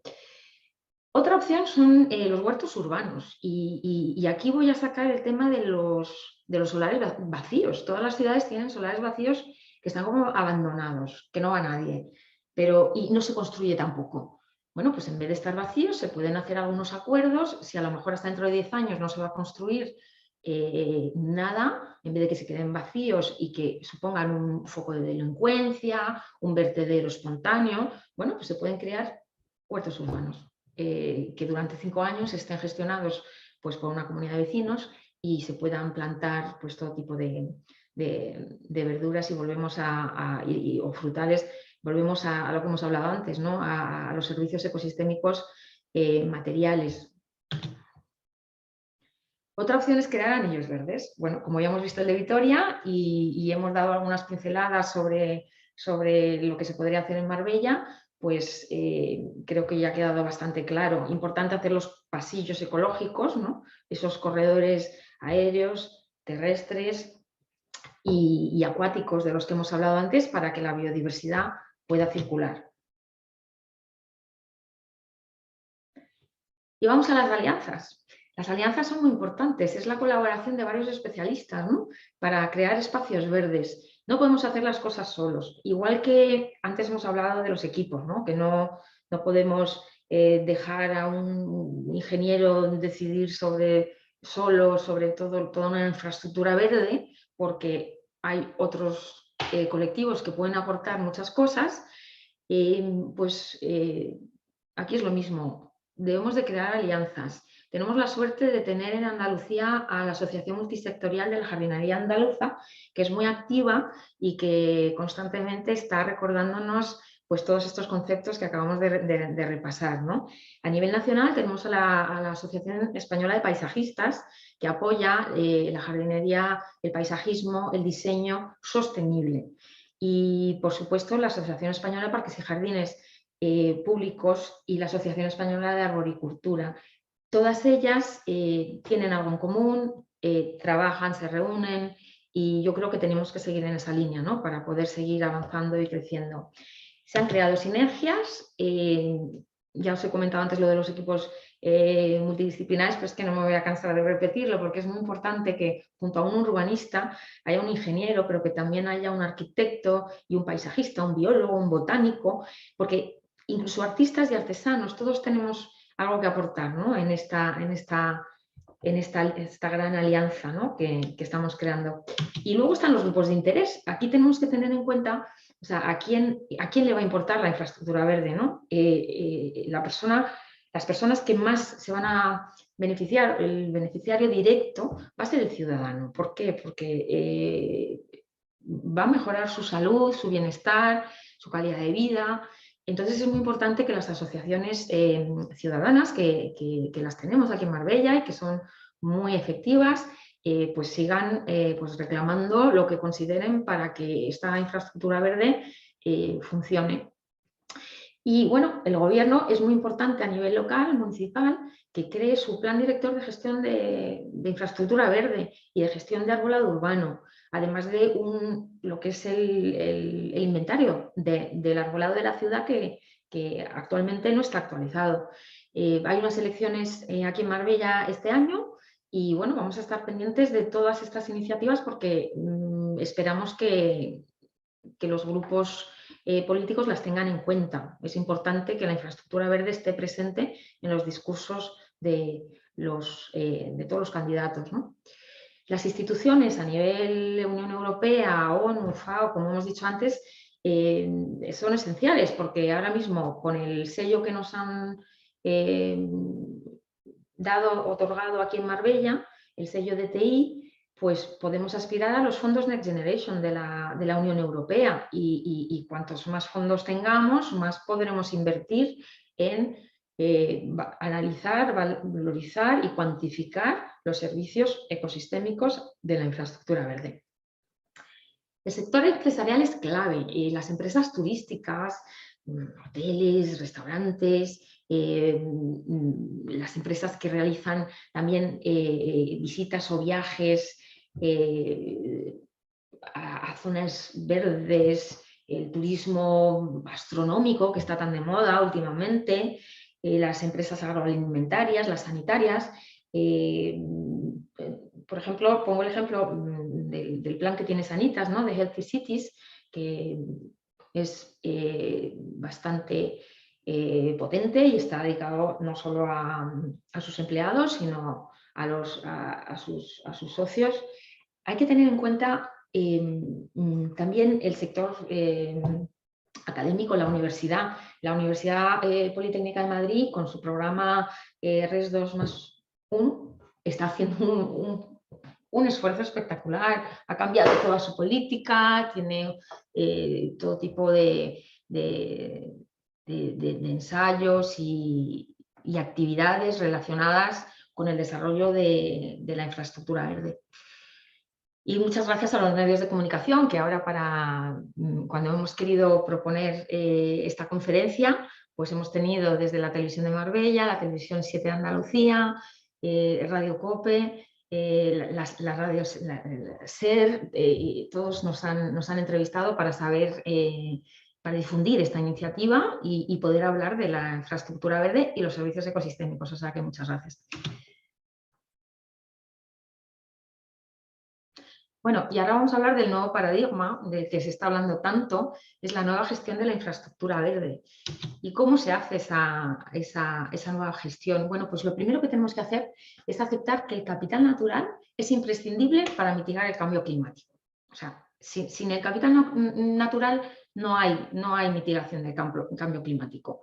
Otra opción son los huertos urbanos y aquí voy a sacar el tema de los solares vacíos. Todas las ciudades tienen solares vacíos que están como abandonados, que no va nadie, y no se construye tampoco. Bueno, pues en vez de estar vacíos se pueden hacer algunos acuerdos. Si a lo mejor hasta dentro de 10 años no se va a construir nada, en vez de que se queden vacíos y que supongan un foco de delincuencia, un vertedero espontáneo, bueno, pues se pueden crear huertos urbanos que durante 5 años estén gestionados pues, por una comunidad de vecinos y se puedan plantar pues, todo tipo de verduras y volvemos o frutales, volvemos a lo que hemos hablado antes, ¿no? a los servicios ecosistémicos materiales. Otra opción es crear anillos verdes. Bueno, como ya hemos visto el de Vitoria y hemos dado algunas pinceladas sobre lo que se podría hacer en Marbella, pues creo que ya ha quedado bastante claro. Importante hacer los pasillos ecológicos, ¿no? Esos corredores aéreos, terrestres y acuáticos de los que hemos hablado antes para que la biodiversidad pueda circular. Y vamos a las alianzas. Las alianzas son muy importantes, es la colaboración de varios especialistas, ¿no? Para crear espacios verdes. No podemos hacer las cosas solos. Igual que antes hemos hablado de los equipos, ¿no? Que no podemos dejar a un ingeniero decidir sobre solo sobre todo toda una infraestructura verde, porque hay otros colectivos que pueden aportar muchas cosas. Aquí es lo mismo, debemos de crear alianzas. Tenemos la suerte de tener en Andalucía a la Asociación Multisectorial de la Jardinería Andaluza, que es muy activa y que constantemente está recordándonos pues, todos estos conceptos que acabamos de repasar, ¿no? A nivel nacional tenemos a la Asociación Española de Paisajistas, que apoya la jardinería, el paisajismo, el diseño sostenible. Y, por supuesto, la Asociación Española de Parques y Jardines Públicos y la Asociación Española de Arboricultura. Todas ellas tienen algo en común, trabajan, se reúnen y yo creo que tenemos que seguir en esa línea, ¿no? Para poder seguir avanzando y creciendo. Se han creado sinergias, ya os he comentado antes lo de los equipos multidisciplinares, pero es que no me voy a cansar de repetirlo porque es muy importante que junto a un urbanista haya un ingeniero, pero que también haya un arquitecto y un paisajista, un biólogo, un botánico, porque incluso artistas y artesanos, todos tenemos algo que aportar, ¿no? en esta gran alianza, ¿no? que estamos creando. Y luego están los grupos de interés. Aquí tenemos que tener en cuenta, o sea, ¿a quién le va a importar la infraestructura verde, ¿no? Las personas que más se van a beneficiar, el beneficiario directo va a ser el ciudadano. ¿Por qué? Porque va a mejorar su salud, su bienestar, su calidad de vida. Entonces es muy importante que las asociaciones ciudadanas, que las tenemos aquí en Marbella y que son muy efectivas, pues sigan pues reclamando lo que consideren para que esta infraestructura verde funcione. Y bueno, el gobierno es muy importante a nivel local, municipal, que cree su plan director de gestión de infraestructura verde y de gestión de arbolado urbano, además de lo que es el inventario del arbolado de la ciudad que actualmente no está actualizado. Hay unas elecciones aquí en Marbella este año y bueno, vamos a estar pendientes de todas estas iniciativas porque esperamos que los grupos políticos las tengan en cuenta. Es importante que la infraestructura verde esté presente en los discursos de todos los candidatos, ¿no? Las instituciones a nivel Unión Europea, ONU, FAO, como hemos dicho antes, son esenciales porque ahora mismo con el sello que nos han otorgado aquí en Marbella, el sello DTI, pues podemos aspirar a los fondos Next Generation de la Unión Europea y cuantos más fondos tengamos, más podremos invertir en analizar, valorizar y cuantificar los servicios ecosistémicos de la infraestructura verde. El sector empresarial es clave y las empresas turísticas, hoteles, restaurantes, las empresas que realizan también visitas o viajes a zonas verdes, el turismo astronómico que está tan de moda últimamente, las empresas agroalimentarias, las sanitarias. Por ejemplo, pongo el ejemplo del plan que tiene Sanitas, ¿no? De Healthy Cities, que es bastante potente y está dedicado no solo a sus empleados, sino a sus socios. Hay que tener en cuenta también el sector académico, la Universidad Politécnica de Madrid, con su programa RES 2+1, está haciendo un esfuerzo espectacular, ha cambiado toda su política, tiene todo tipo de ensayos y actividades relacionadas con el desarrollo de la infraestructura verde. Y muchas gracias a los medios de comunicación que ahora cuando hemos querido proponer esta conferencia, pues hemos tenido desde la Televisión de Marbella, la Televisión 7 de Andalucía, Radio COPE, las radios SER, y todos nos han entrevistado para saber, para difundir esta iniciativa y poder hablar de la infraestructura verde y los servicios ecosistémicos. O sea que muchas gracias. Bueno, y ahora vamos a hablar del nuevo paradigma del que se está hablando tanto, es la nueva gestión de la infraestructura verde. ¿Y cómo se hace esa nueva gestión? Bueno, pues lo primero que tenemos que hacer es aceptar que el capital natural es imprescindible para mitigar el cambio climático. O sea, sin el capital natural no hay mitigación del cambio climático.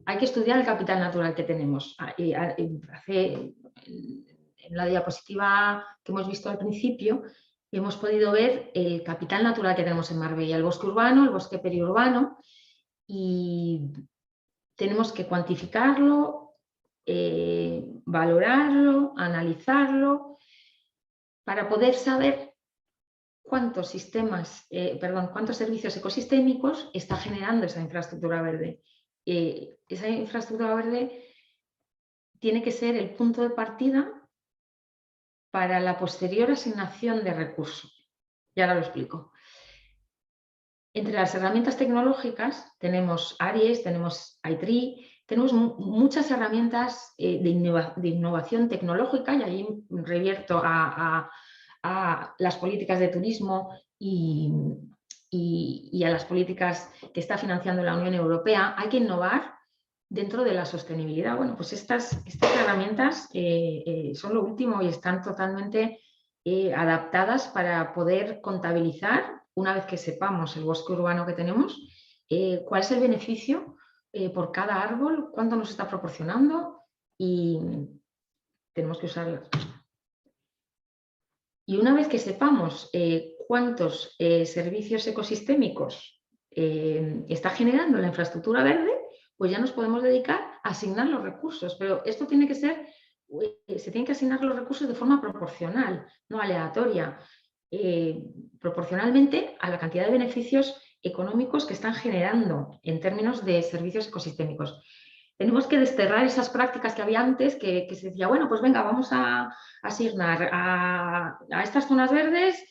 Hay que estudiar el capital natural que tenemos. En la diapositiva que hemos visto al principio, hemos podido ver el capital natural que tenemos en Marbella, el bosque urbano, el bosque periurbano, y tenemos que cuantificarlo, valorarlo, analizarlo, para poder saber cuántos servicios ecosistémicos está generando esa infraestructura verde. Esa infraestructura verde tiene que ser el punto de partida para la posterior asignación de recursos. Y ahora lo explico. Entre las herramientas tecnológicas tenemos ARIES, tenemos ITRI, tenemos muchas herramientas de innovación tecnológica, y ahí revierto a las políticas de turismo y a las políticas que está financiando la Unión Europea. Hay que innovar dentro de la sostenibilidad. Bueno, pues estas herramientas son lo último y están totalmente adaptadas para poder contabilizar, una vez que sepamos el bosque urbano que tenemos, cuál es el beneficio por cada árbol, cuánto nos está proporcionando, y tenemos que usarlas. Y una vez que sepamos cuántos servicios ecosistémicos está generando la infraestructura verde, pues ya nos podemos dedicar a asignar los recursos. Pero esto tiene que ser, se tienen que asignar los recursos de forma proporcional, no aleatoria, proporcionalmente a la cantidad de beneficios económicos que están generando en términos de servicios ecosistémicos. Tenemos que desterrar esas prácticas que había antes, que se decía, bueno, pues venga, vamos a asignar a estas zonas verdes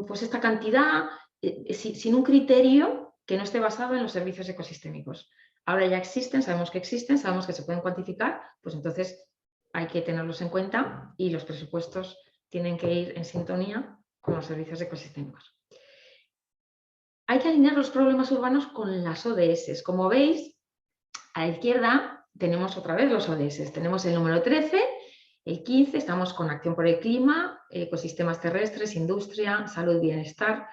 pues esta cantidad, sin un criterio que no esté basado en los servicios ecosistémicos. Ahora ya existen, sabemos que se pueden cuantificar, pues entonces hay que tenerlos en cuenta, y los presupuestos tienen que ir en sintonía con los servicios ecosistémicos. Hay que alinear los problemas urbanos con las ODS. Como veis, a la izquierda tenemos otra vez los ODS. Tenemos el número 13, el 15, estamos con acción por el clima, ecosistemas terrestres, industria, salud, bienestar,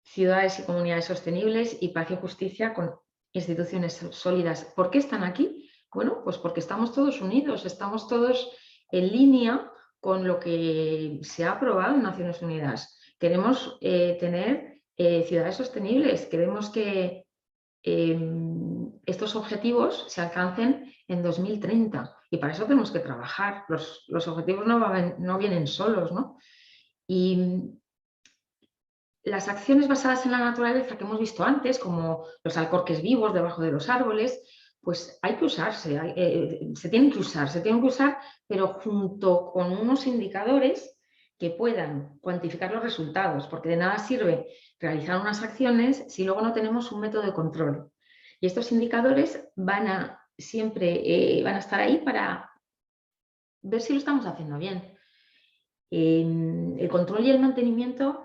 ciudades y comunidades sostenibles, y paz y justicia con instituciones sólidas. ¿Por qué están aquí? Bueno, pues porque estamos todos unidos, estamos todos en línea con lo que se ha aprobado en Naciones Unidas. Queremos tener ciudades sostenibles, queremos que estos objetivos se alcancen en 2030, y para eso tenemos que trabajar. Los objetivos no vienen solos, ¿no? Y las acciones basadas en la naturaleza que hemos visto antes, como los alcorques vivos debajo de los árboles, pues hay que usarse, se tienen que usar, pero junto con unos indicadores que puedan cuantificar los resultados, porque de nada sirve realizar unas acciones si luego no tenemos un método de control. Y estos indicadores siempre van a estar ahí para ver si lo estamos haciendo bien. El control y el mantenimiento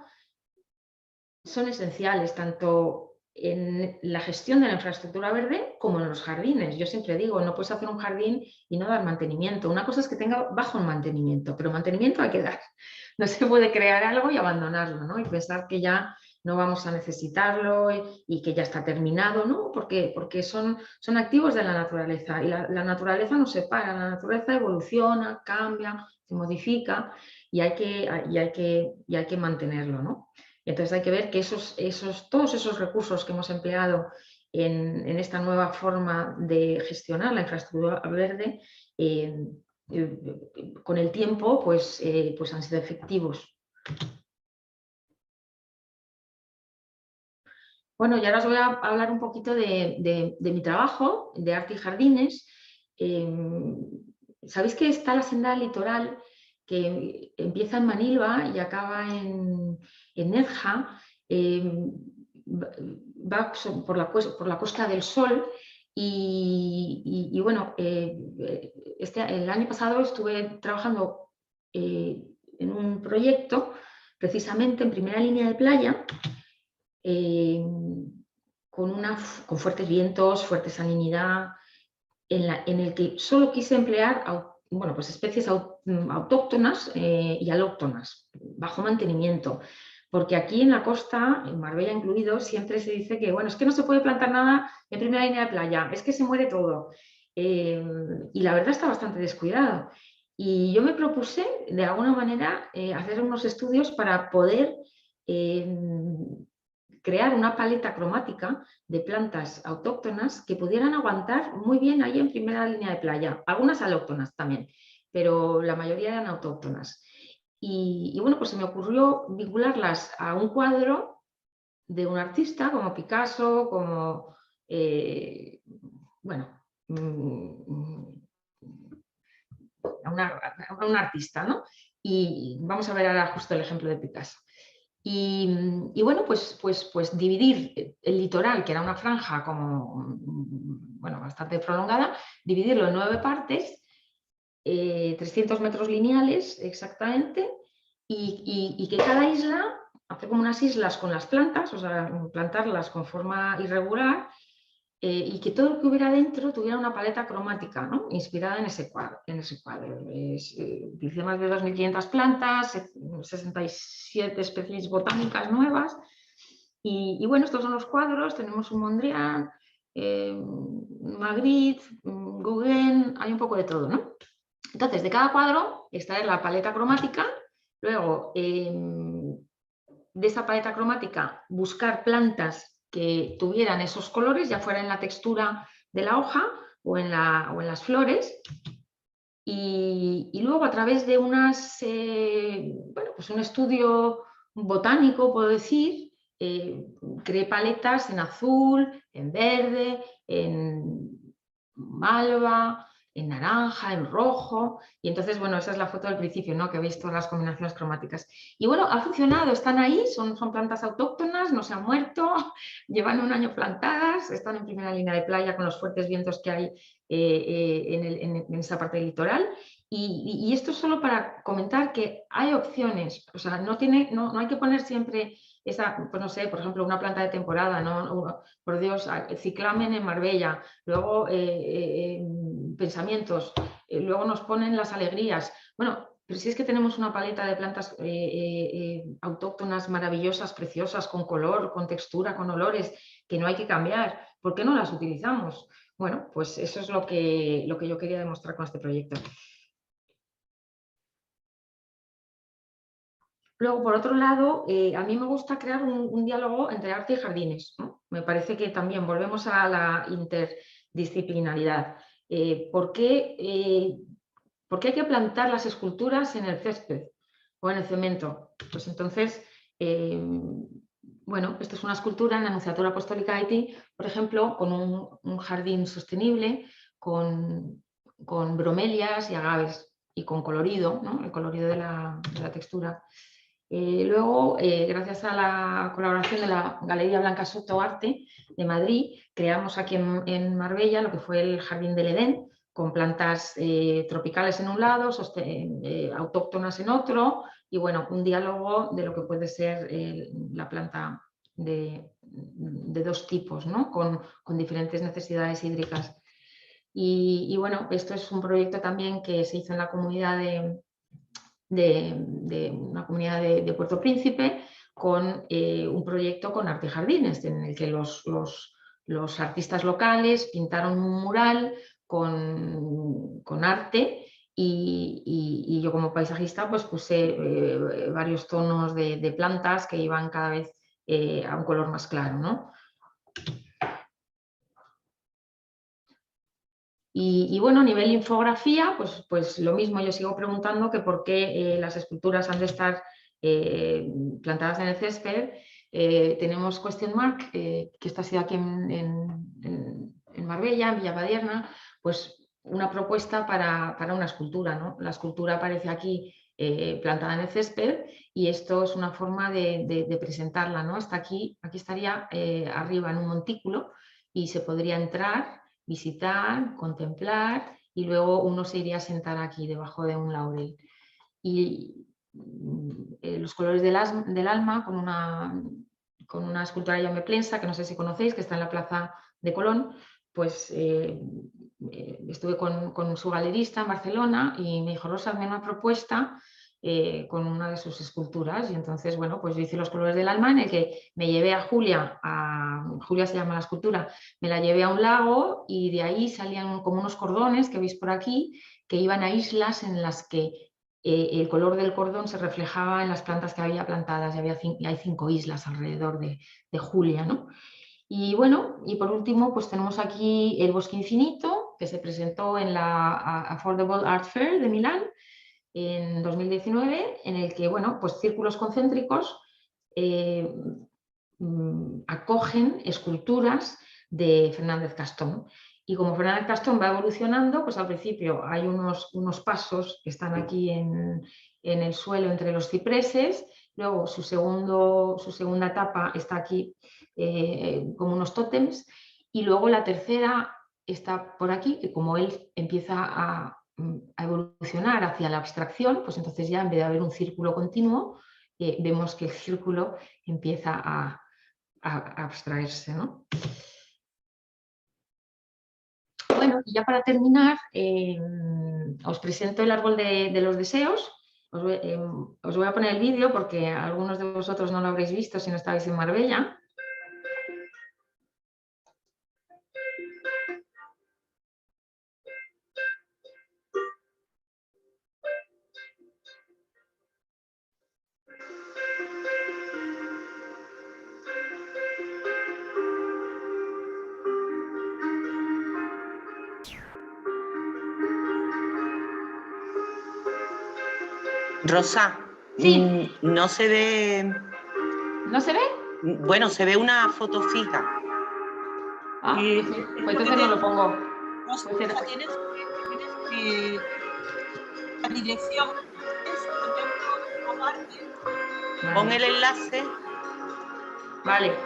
son esenciales tanto en la gestión de la infraestructura verde como en los jardines. Yo siempre digo, no puedes hacer un jardín y no dar mantenimiento. Una cosa es que tenga bajo el mantenimiento, pero mantenimiento hay que dar. No se puede crear algo y abandonarlo, ¿no? Y pensar que ya no vamos a necesitarlo y que ya está terminado, ¿no? Porque son activos de la naturaleza, y la naturaleza no se para, la naturaleza evoluciona, cambia, se modifica, y hay que mantenerlo, ¿no? Entonces hay que ver que todos esos recursos que hemos empleado en esta nueva forma de gestionar la infraestructura verde, con el tiempo pues han sido efectivos. Bueno, y ahora os voy a hablar un poquito de mi trabajo, de arte y jardines. Sabéis que está la senda litoral que empieza en Manilva y acaba en Nerja, va por la Costa del Sol, y bueno, el año pasado estuve trabajando un proyecto precisamente en primera línea de playa, con fuertes vientos, fuerte salinidad, en el que solo quise emplear pues especies autóctonas y alóctonas, bajo mantenimiento. Porque aquí en la costa, en Marbella incluido, siempre se dice que bueno, es que no se puede plantar nada en primera línea de playa, es que se muere todo. Y la verdad está bastante descuidado. Y yo me propuse, de alguna manera, hacer unos estudios para poder crear una paleta cromática de plantas autóctonas que pudieran aguantar muy bien ahí en primera línea de playa. Algunas alóctonas también, pero la mayoría eran autóctonas. Y bueno, pues se me ocurrió vincularlas a un cuadro de un artista como Picasso, como, bueno, a un artista, ¿no? Y vamos a ver ahora justo el ejemplo de Picasso. Y bueno, pues dividir el litoral, que era una franja como, bueno, bastante prolongada, dividirlo en 9 partes, 300 metros lineales exactamente, y que cada isla, hacer como unas islas con las plantas, o sea, plantarlas con forma irregular, y que todo lo que hubiera dentro tuviera una paleta cromática, ¿no? Inspirada en ese cuadro. Utilicé más de 2.500 plantas, 67 especies botánicas nuevas. Y bueno, estos son los cuadros. Tenemos un Mondrian, Magritte, Gauguin, hay un poco de todo, ¿no? Entonces, de cada cuadro extraer la paleta cromática, luego de esa paleta cromática buscar plantas que tuvieran esos colores, ya fuera en la textura de la hoja o en las flores, y luego a través de pues un estudio botánico, puedo decir, creé paletas en azul, en verde, en malva, en naranja, en rojo, y entonces, bueno, esa es la foto del principio, ¿no? Que veis todas las combinaciones cromáticas. Y bueno, ha funcionado, están ahí, son plantas autóctonas, no se han muerto, llevan un año plantadas, están en primera línea de playa con los fuertes vientos que hay en esa parte del litoral. Y esto es solo para comentar que hay opciones, o sea, no hay que poner siempre esa, pues no sé, por ejemplo, una planta de temporada, ¿no? Por Dios, ciclamen en Marbella, luego pensamientos, luego nos ponen las alegrías. Bueno, pero si es que tenemos una paleta de plantas autóctonas maravillosas, preciosas, con color, con textura, con olores, que no hay que cambiar, ¿por qué no las utilizamos? Bueno, pues eso es lo que yo quería demostrar con este proyecto. Luego, por otro lado, a mí me gusta crear un diálogo entre arte y jardines, ¿no? Me parece que también volvemos a la interdisciplinaridad. ¿Por qué hay que plantar las esculturas en el césped o en el cemento? Pues entonces, bueno, esta es una escultura en la Nunciatura Apostólica de Haití, por ejemplo, con un jardín sostenible, con bromelias y agaves y con colorido, ¿no? El colorido de la textura. Luego, gracias a la colaboración de la Galería Blanca Soto Arte de Madrid, creamos aquí en Marbella lo que fue el Jardín del Edén, con plantas tropicales en un lado, autóctonas en otro, y bueno, un diálogo de lo que puede ser la planta de 2 tipos, ¿no? con diferentes necesidades hídricas. Y bueno, esto es un proyecto también que se hizo en la comunidad de una comunidad de Puerto Príncipe, con un proyecto con Arte y Jardines, en el que los artistas locales pintaron un mural con arte, y yo como paisajista pues puse varios tonos de plantas que iban cada vez a un color más claro, ¿no? Y bueno, a nivel infografía, pues lo mismo, yo sigo preguntando que por qué las esculturas han de estar plantadas en el césped. Tenemos Question Mark, que esto ha sido aquí en Marbella, en Villapadierna, pues una propuesta para una escultura, ¿no? La escultura aparece aquí plantada en el césped, y esto es una forma de presentarla, ¿no? Está aquí estaría arriba en un montículo, y se podría entrar, visitar, contemplar, y luego uno se iría a sentar aquí debajo de un laurel. Y los colores del alma con una escultura de Jaume Plensa, que no sé si conocéis, que está en la Plaza de Colón. Pues estuve con su galerista en Barcelona y me dijo: Rosa, hazme una propuesta con una de sus esculturas. Y entonces, bueno, pues yo hice los colores del alma, en el que me llevé a Julia, Julia se llama la escultura, me la llevé a un lago y de ahí salían como unos cordones que veis por aquí, que iban a islas en las que el color del cordón se reflejaba en las plantas que había plantadas, y hay 5 islas alrededor de Julia, ¿no? Y bueno, y por último, pues tenemos aquí el Bosque Infinito, que se presentó en la Affordable Art Fair de Milán en 2019, en el que, bueno, pues círculos concéntricos acogen esculturas de Fernández Castón. Y como Fernández Castón va evolucionando, pues al principio hay unos pasos que están aquí en el suelo entre los cipreses. Luego su segunda etapa está aquí como unos tótems, y luego la tercera está por aquí, que como él empieza a evolucionar hacia la abstracción, pues entonces ya en vez de haber un círculo continuo, vemos que el círculo empieza a abstraerse, ¿no? Bueno, y ya para terminar, os presento el árbol de los deseos. Os voy a poner el vídeo porque algunos de vosotros no lo habréis visto si no estáis en Marbella. Rosa, sí. No se ve... ¿No se ve? Bueno, se ve una foto fija. Ah, pues entonces no lo pongo. Rosa, tienes que la dirección es aparte. Vale. Pon el enlace. Vale.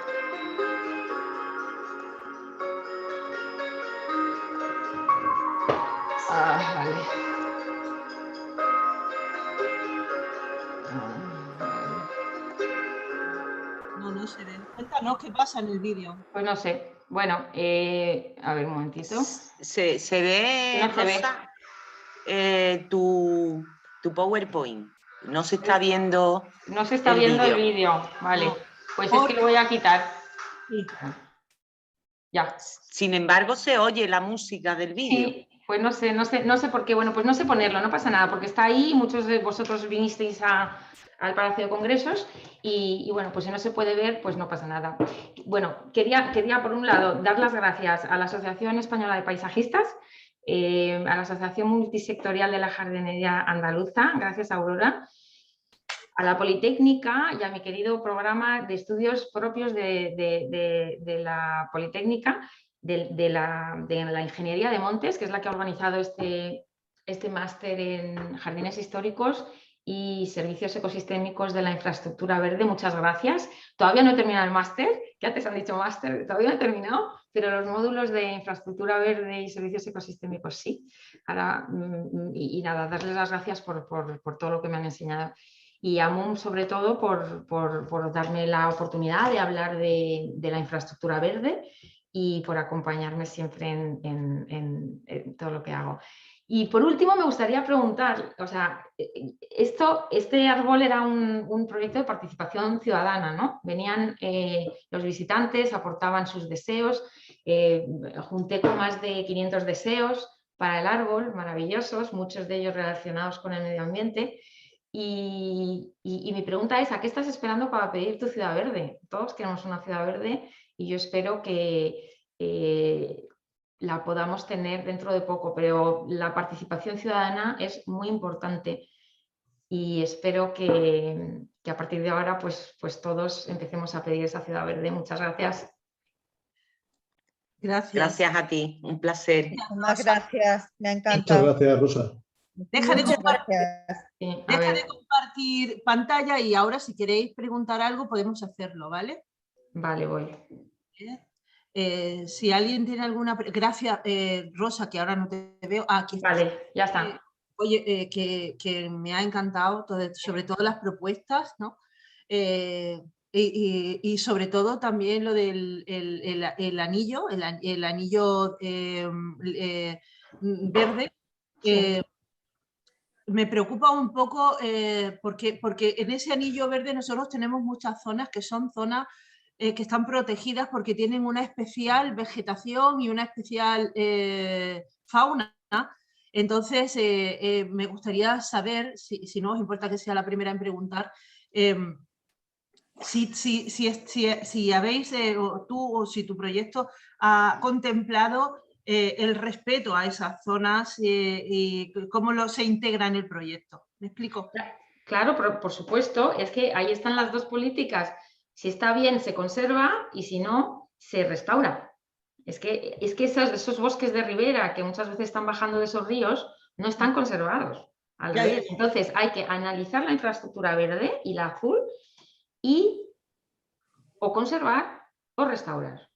Vale. No se ve. Cuéntanos qué pasa en el vídeo. Pues no sé. Bueno, a ver un momentito. Se ve, No se Rosa, tu PowerPoint. No se está viendo. No se está viendo el vídeo. Vale. No. Pues es que lo voy a quitar. Sí. Ya. Sin embargo, se oye la música del vídeo. Sí, pues no sé por qué. Bueno, pues no sé ponerlo, no pasa nada, porque está ahí, muchos de vosotros vinisteis al Palacio de Congresos y bueno, pues si no se puede ver, pues no pasa nada. Bueno, quería por un lado dar las gracias a la Asociación Española de Paisajistas, a la Asociación Multisectorial de la Jardinería Andaluza, gracias Aurora, a la Politécnica y a mi querido programa de estudios propios de la Politécnica, de la Ingeniería de Montes, que es la que ha organizado este máster en jardines históricos y servicios ecosistémicos de la infraestructura verde. Muchas gracias. Todavía no he terminado el máster, que antes han dicho máster, todavía no he terminado, pero los módulos de infraestructura verde y servicios ecosistémicos sí. Ahora, y nada, darles las gracias por todo lo que me han enseñado. Y a MUM sobre todo por darme la oportunidad de hablar de la infraestructura verde y por acompañarme siempre en todo lo que hago. Y por último me gustaría preguntar, o sea, este árbol era un proyecto de participación ciudadana, ¿no? Venían los visitantes, aportaban sus deseos, junté con más de 500 deseos para el árbol, maravillosos, muchos de ellos relacionados con el medio ambiente. Y mi pregunta es, ¿a qué estás esperando para pedir tu ciudad verde? Todos queremos una ciudad verde y yo espero que la podamos tener dentro de poco, pero la participación ciudadana es muy importante y espero que a partir de ahora pues todos empecemos a pedir esa ciudad verde. Muchas gracias. Gracias. Gracias a ti, un placer. Muchas gracias, me ha encantado. Muchas gracias, Rosa. Deja de compartir pantalla y ahora si queréis preguntar algo podemos hacerlo, ¿vale? Vale, voy. Si alguien tiene alguna... Gracias, Rosa, que ahora no te veo. Aquí está. Vale, ya está. Oye, que me ha encantado, sobre todo las propuestas, ¿no? Y sobre todo también lo del el anillo, el anillo verde. Sí. Me preocupa un poco porque en ese anillo verde nosotros tenemos muchas zonas que son zonas que están protegidas porque tienen una especial vegetación y una especial fauna. Entonces, me gustaría saber, si no os importa que sea la primera en preguntar, si habéis, o tú o si tu proyecto ha contemplado el respeto a esas zonas y cómo se integra en el proyecto. ¿Me explico? Claro, por supuesto, es que ahí están las dos políticas. Si está bien, se conserva y si no, se restaura. Es que esos bosques de ribera que muchas veces están bajando de esos ríos no están conservados. Al revés. Entonces hay que analizar la infraestructura verde y la azul y o conservar o restaurar.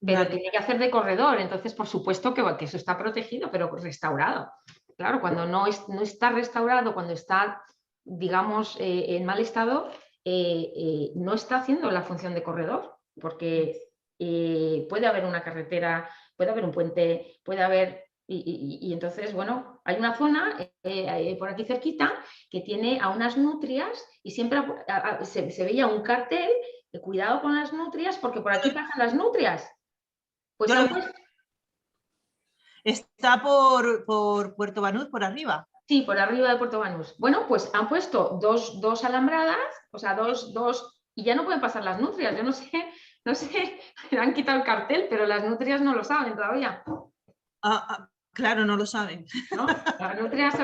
Pero Vale. tiene que hacer de corredor, entonces por supuesto que eso está protegido, pero restaurado. Claro, cuando no está restaurado, cuando está, digamos, en mal estado, no está haciendo la función de corredor, porque puede haber una carretera, puede haber un puente, puede haber... Y entonces, bueno, hay una zona por aquí cerquita que tiene a unas nutrias y siempre se veía un cartel de cuidado con las nutrias porque por aquí pasan las nutrias. Pues está por Puerto Banús, por arriba. sí, por arriba de Puerto Banús. Bueno, pues han puesto dos alambradas, o sea, dos, y ya no pueden pasar las nutrias. Yo no sé, han quitado el cartel, pero las nutrias no lo saben todavía. Claro, no lo saben. ¿No? Las nutrias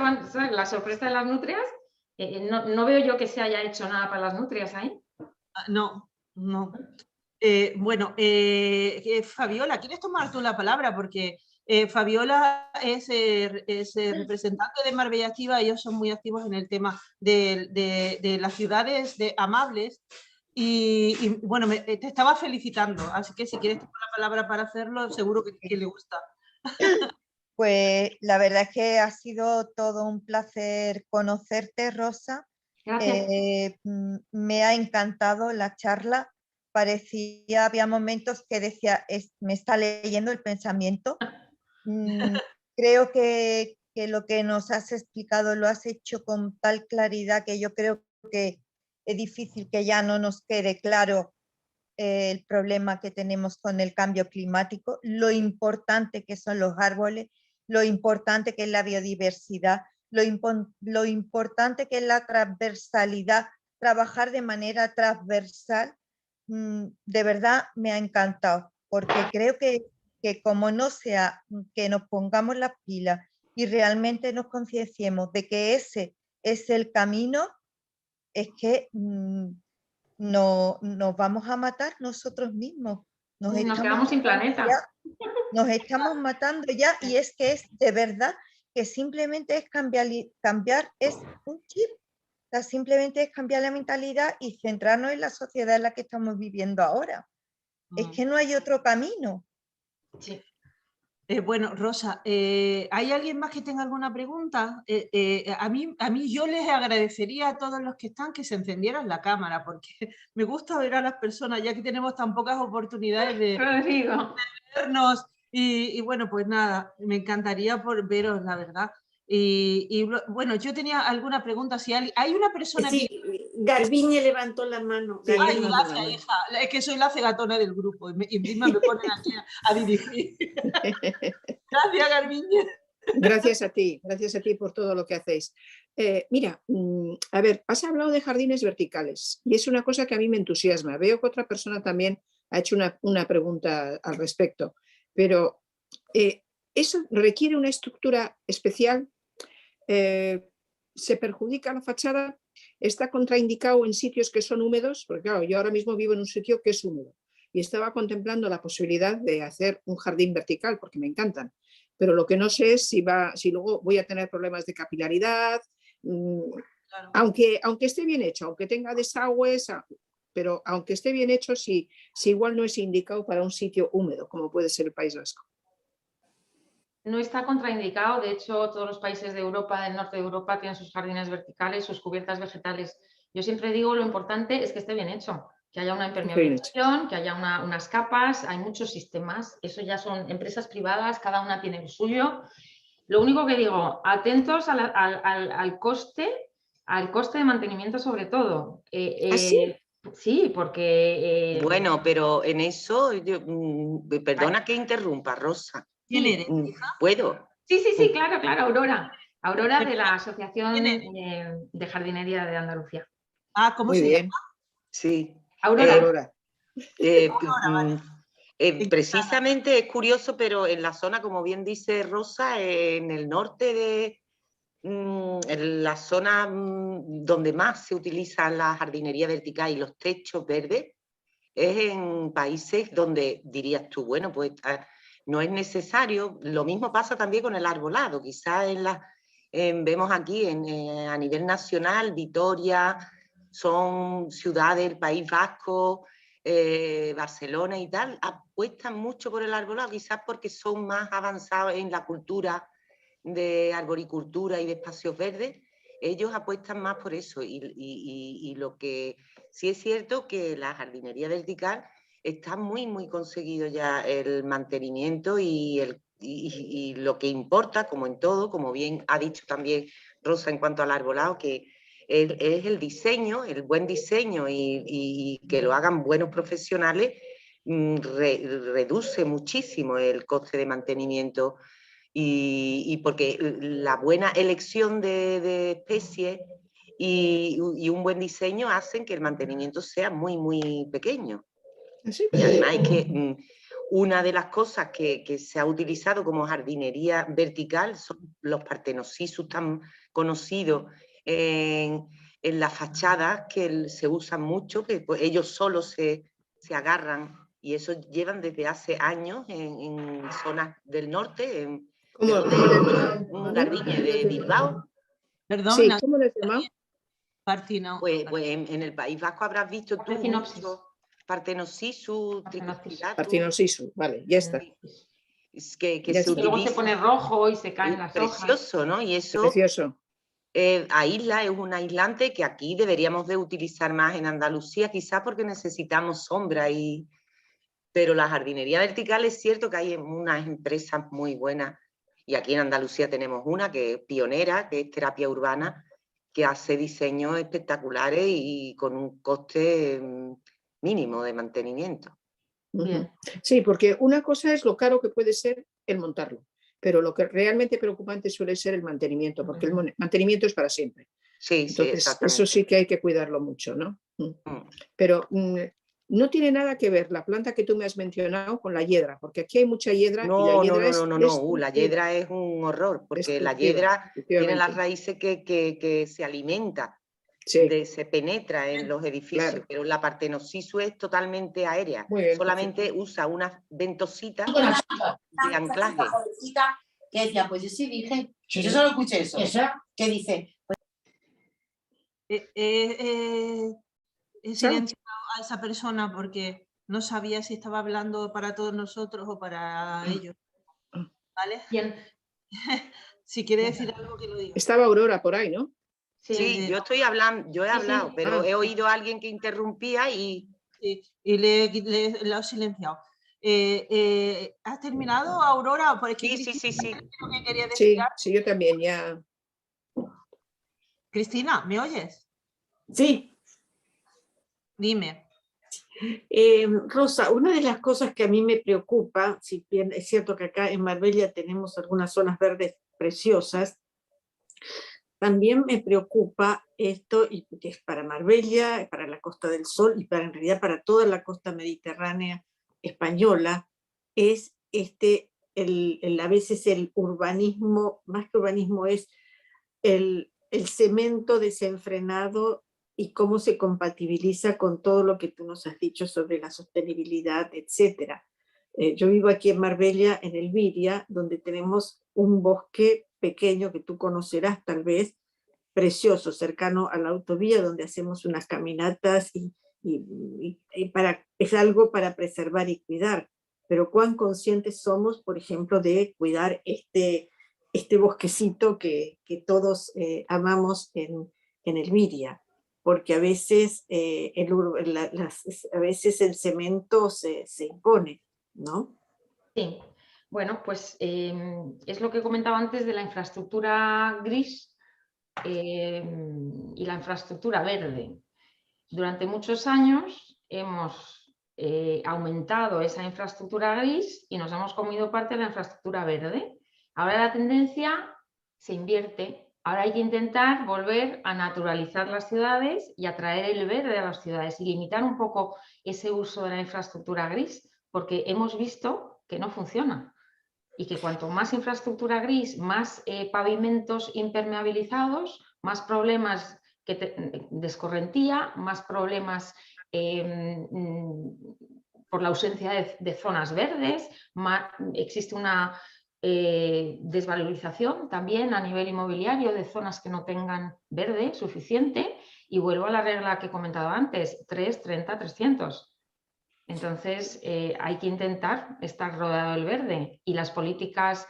la sorpresa de las nutrias, no veo yo que se haya hecho nada para las nutrias ahí. No, no. Bueno, Fabiola, ¿quieres tomar tú la palabra? Porque Fabiola es representante de Marbella Activa, ellos son muy activos en el tema de las ciudades amables y bueno, te estaba felicitando, así que si quieres tomar la palabra para hacerlo, seguro que le gusta. Pues la verdad es que ha sido todo un placer conocerte, Rosa. Gracias. Me ha encantado la charla. Había momentos que decía, me está leyendo el pensamiento. Creo que lo que nos has explicado lo has hecho con tal claridad que yo creo que es difícil que ya no nos quede claro el problema que tenemos con el cambio climático, lo importante que son los árboles, lo importante que es la biodiversidad, lo importante que es la transversalidad, trabajar de manera transversal. De verdad me ha encantado, porque creo que como no sea que nos pongamos las pilas y realmente nos concienciemos de que ese es el camino, es que nos vamos a matar nosotros mismos. Nos quedamos sin planeta. Nos estamos matando ya y es que es de verdad que simplemente es cambiar es un chip. O sea, simplemente es cambiar la mentalidad y centrarnos en la sociedad en la que estamos viviendo ahora. Es que no hay otro camino. Sí. Bueno, Rosa, ¿hay alguien más que tenga alguna pregunta? A mí yo les agradecería a todos los que están que se encendieran la cámara, porque me gusta ver a las personas, ya que tenemos tan pocas oportunidades de vernos. Y bueno, pues nada, me encantaría por veros, la verdad. Y bueno, yo tenía alguna pregunta. Si hay una persona sí, que... Garbiñe levantó la mano. Sí, ay, gracias, hija. Es que soy la cegatona del grupo y encima me ponen aquí a dirigir. Gracias, Garbiñe. Gracias a ti por todo lo que hacéis. Mira, a ver, has hablado de jardines verticales y es una cosa que a mí me entusiasma. Veo que otra persona también ha hecho una pregunta al respecto, pero ¿eso requiere una estructura especial? ¿Se perjudica la fachada? ¿Está contraindicado en sitios que son húmedos? Porque claro, yo ahora mismo vivo en un sitio que es húmedo y estaba contemplando la posibilidad de hacer un jardín vertical porque me encantan. Pero lo que no sé es si luego voy a tener problemas de capilaridad, claro. aunque esté bien hecho, aunque tenga desagües, pero aunque esté bien hecho, si igual no es indicado para un sitio húmedo, como puede ser el País Vasco. No está contraindicado, de hecho todos los países de Europa, del norte de Europa, tienen sus jardines verticales, sus cubiertas vegetales. Yo siempre digo lo importante es que esté bien hecho, que haya una impermeabilización, que haya unas capas, hay muchos sistemas, eso ya son empresas privadas, cada una tiene lo suyo. Lo único que digo, atentos al coste de mantenimiento sobre todo. ¿Sí? Sí, porque... Bueno, pero en eso, perdona vale. que interrumpa, Rosa. ¿Quién eres? ¿Puedo? Sí, claro, Aurora. Aurora de la Asociación ¿Quién eres? de Jardinería de Andalucía. Ah, ¿cómo Muy se bien. llama? Sí. Aurora. Aurora. Vale. Precisamente es curioso, pero en la zona, como bien dice Rosa, en el norte en la zona donde más se utiliza la jardinería vertical y los techos verdes, es en países donde dirías tú, bueno, pues no es necesario. Lo mismo pasa también con el arbolado. Quizás vemos aquí a nivel nacional, Vitoria, son ciudades del País Vasco, Barcelona y tal, apuestan mucho por el arbolado, quizás porque son más avanzados en la cultura de arboricultura y de espacios verdes. Ellos apuestan más por eso y lo que sí es cierto que la jardinería vertical está muy conseguido ya el mantenimiento y lo que importa, como en todo, como bien ha dicho también Rosa en cuanto al arbolado, que es el diseño, el buen diseño y que lo hagan buenos profesionales, reduce muchísimo el coste de mantenimiento y porque la buena elección de especies y un buen diseño hacen que el mantenimiento sea muy pequeño. ¿Sí? Y además es que una de las cosas que se ha utilizado como jardinería vertical son los Partenocissus tan conocidos en las fachadas, que se usan mucho, que pues, ellos solos se agarran, y eso llevan desde hace años en zonas del norte. ¿De dónde es un gardiñe? ¿De Bilbao? Perdón, Sí, ¿cómo les llamamos? Partino. Pues en el País Vasco habrás visto tú Partenopsis. mucho Partenocissus, Partinosisu, vale, ya está. que Ya se está. Y luego se utiliza. pone rojo y se caen las hojas. Precioso, ¿no? Y eso Precioso. aísla, es un aislante que aquí deberíamos de utilizar más en Andalucía, quizás porque necesitamos sombra, pero la jardinería vertical es cierto que hay unas empresas muy buenas, y aquí en Andalucía tenemos una que es pionera, que es Terapia Urbana, que hace diseños espectaculares y con un coste mínimo de mantenimiento. Bien. Sí, porque una cosa es lo caro que puede ser el montarlo, pero lo que realmente preocupante suele ser el mantenimiento, porque el mantenimiento es para siempre. Sí, Entonces, exactamente. eso sí que hay que cuidarlo mucho, ¿no? Pero no tiene nada que ver la planta que tú me has mencionado con la hiedra, porque aquí hay mucha hiedra y la hiedra es No, la hiedra es un horror, porque la hiedra tiene las raíces que se alimenta. Sí. Se penetra en los edificios, claro. Pero la Partenocissus es totalmente aérea, bien, solamente perfecto. usa unas ventositas de anclaje. Que decía, pues yo sí dije, yo solo escuché eso, que dice... He silenciado a esa persona porque no sabía si estaba hablando para todos nosotros o para ellos. ¿Vale? Bien. Si quiere decir algo, que lo diga. Estaba Aurora por ahí, ¿no? Sí, yo estoy hablando, yo he hablado, pero he oído a alguien que interrumpía y le he silenciado. ¿Has terminado, Aurora? Sí. Sí, yo también, ya. Cristina, ¿me oyes? Sí. Dime. Rosa, una de las cosas que a mí me preocupa, si bien es cierto que acá en Marbella tenemos algunas zonas verdes preciosas, también me preocupa esto, y que es para Marbella, para la Costa del Sol y en realidad para toda la costa mediterránea española, es a veces el urbanismo, más que urbanismo, es el cemento desenfrenado y cómo se compatibiliza con todo lo que tú nos has dicho sobre la sostenibilidad, etc. Yo vivo aquí en Marbella, en Elviria, donde tenemos un bosque pequeño que tú conocerás tal vez, precioso, cercano a la autovía, donde hacemos unas caminatas es algo para preservar y cuidar. pero cuán conscientes somos, por ejemplo, de cuidar este bosquecito que todos amamos en Elviria, porque a veces, a veces el cemento se impone, ¿no? Sí, bueno, pues es lo que comentaba antes de la infraestructura gris y la infraestructura verde. Durante muchos años hemos aumentado esa infraestructura gris y nos hemos comido parte de la infraestructura verde. Ahora la tendencia se invierte. Ahora hay que intentar volver a naturalizar las ciudades y atraer el verde a las ciudades y limitar un poco ese uso de la infraestructura gris, porque hemos visto que no funciona. Y que cuanto más infraestructura gris, más pavimentos impermeabilizados, más problemas de escorrentía, más problemas por la ausencia de zonas verdes, existe una desvalorización también a nivel inmobiliario de zonas que no tengan verde suficiente, y vuelvo a la regla que he comentado antes, 3, 30, 300. Entonces hay que intentar estar rodeado del verde, y las políticas,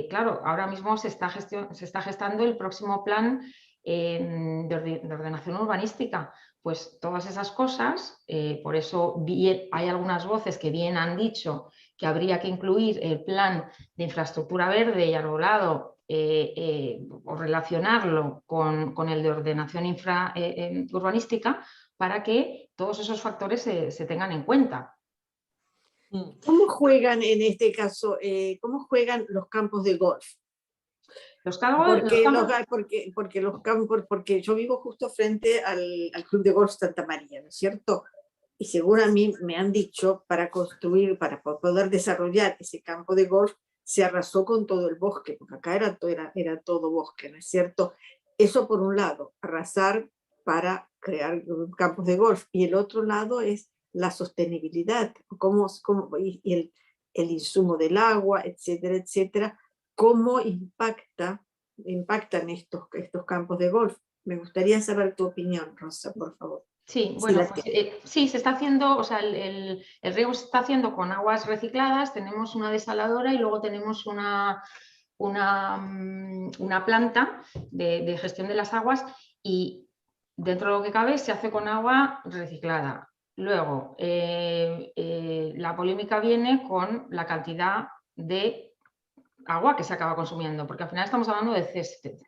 claro, ahora mismo se está gestando el próximo plan de ordenación urbanística. Pues todas esas cosas, por eso hay algunas voces que bien han dicho que habría que incluir el plan de infraestructura verde y arbolado o relacionarlo con el de ordenación urbanística, para que todos esos factores se tengan en cuenta. ¿Cómo juegan en este caso, cómo juegan los campos de golf? Porque yo vivo justo frente al Club de Golf Santa María, ¿no es cierto? Y según a mí me han dicho, para poder desarrollar ese campo de golf, se arrasó con todo el bosque, porque acá era todo bosque, ¿no es cierto? Eso por un lado, arrasar para crear campos de golf, y el otro lado es la sostenibilidad, y el insumo del agua, etcétera, etcétera. ¿Cómo impactan estos campos de golf? Me gustaría saber tu opinión, Rosa, por favor. Sí, bueno, pues, sí, se está haciendo, o sea, el riego se está haciendo con aguas recicladas. Tenemos una desaladora y luego tenemos una planta de gestión de las aguas, y dentro de lo que cabe se hace con agua reciclada. Luego, la polémica viene con la cantidad de agua que se acaba consumiendo, porque al final estamos hablando de césped.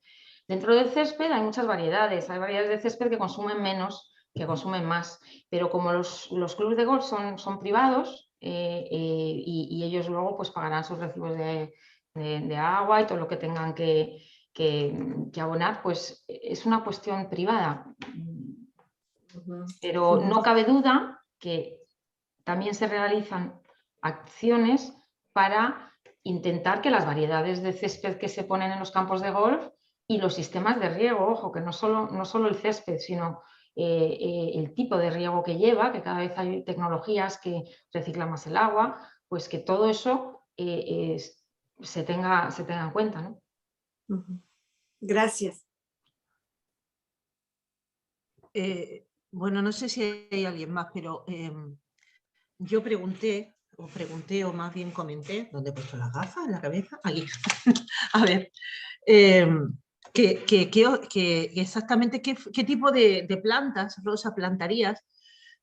Dentro del césped hay muchas variedades. Hay variedades de césped que consumen menos, que consumen más, pero como los clubes de golf son privados, y ellos luego pues pagarán sus recibos de agua y todo lo que tengan que abonar, pues es una cuestión privada. Pero no cabe duda que también se realizan acciones para intentar que las variedades de césped que se ponen en los campos de golf y los sistemas de riego, ojo, que no solo el césped, sino el tipo de riego que lleva, que cada vez hay tecnologías que reciclan más el agua, pues que todo eso se tenga en cuenta, ¿no? Gracias. Bueno, no sé si hay alguien más, pero yo pregunté o más bien comenté, ¿dónde he puesto las gafas? ¿En la cabeza? Aquí. A ver, que exactamente qué tipo de plantas, Rosa, plantarías,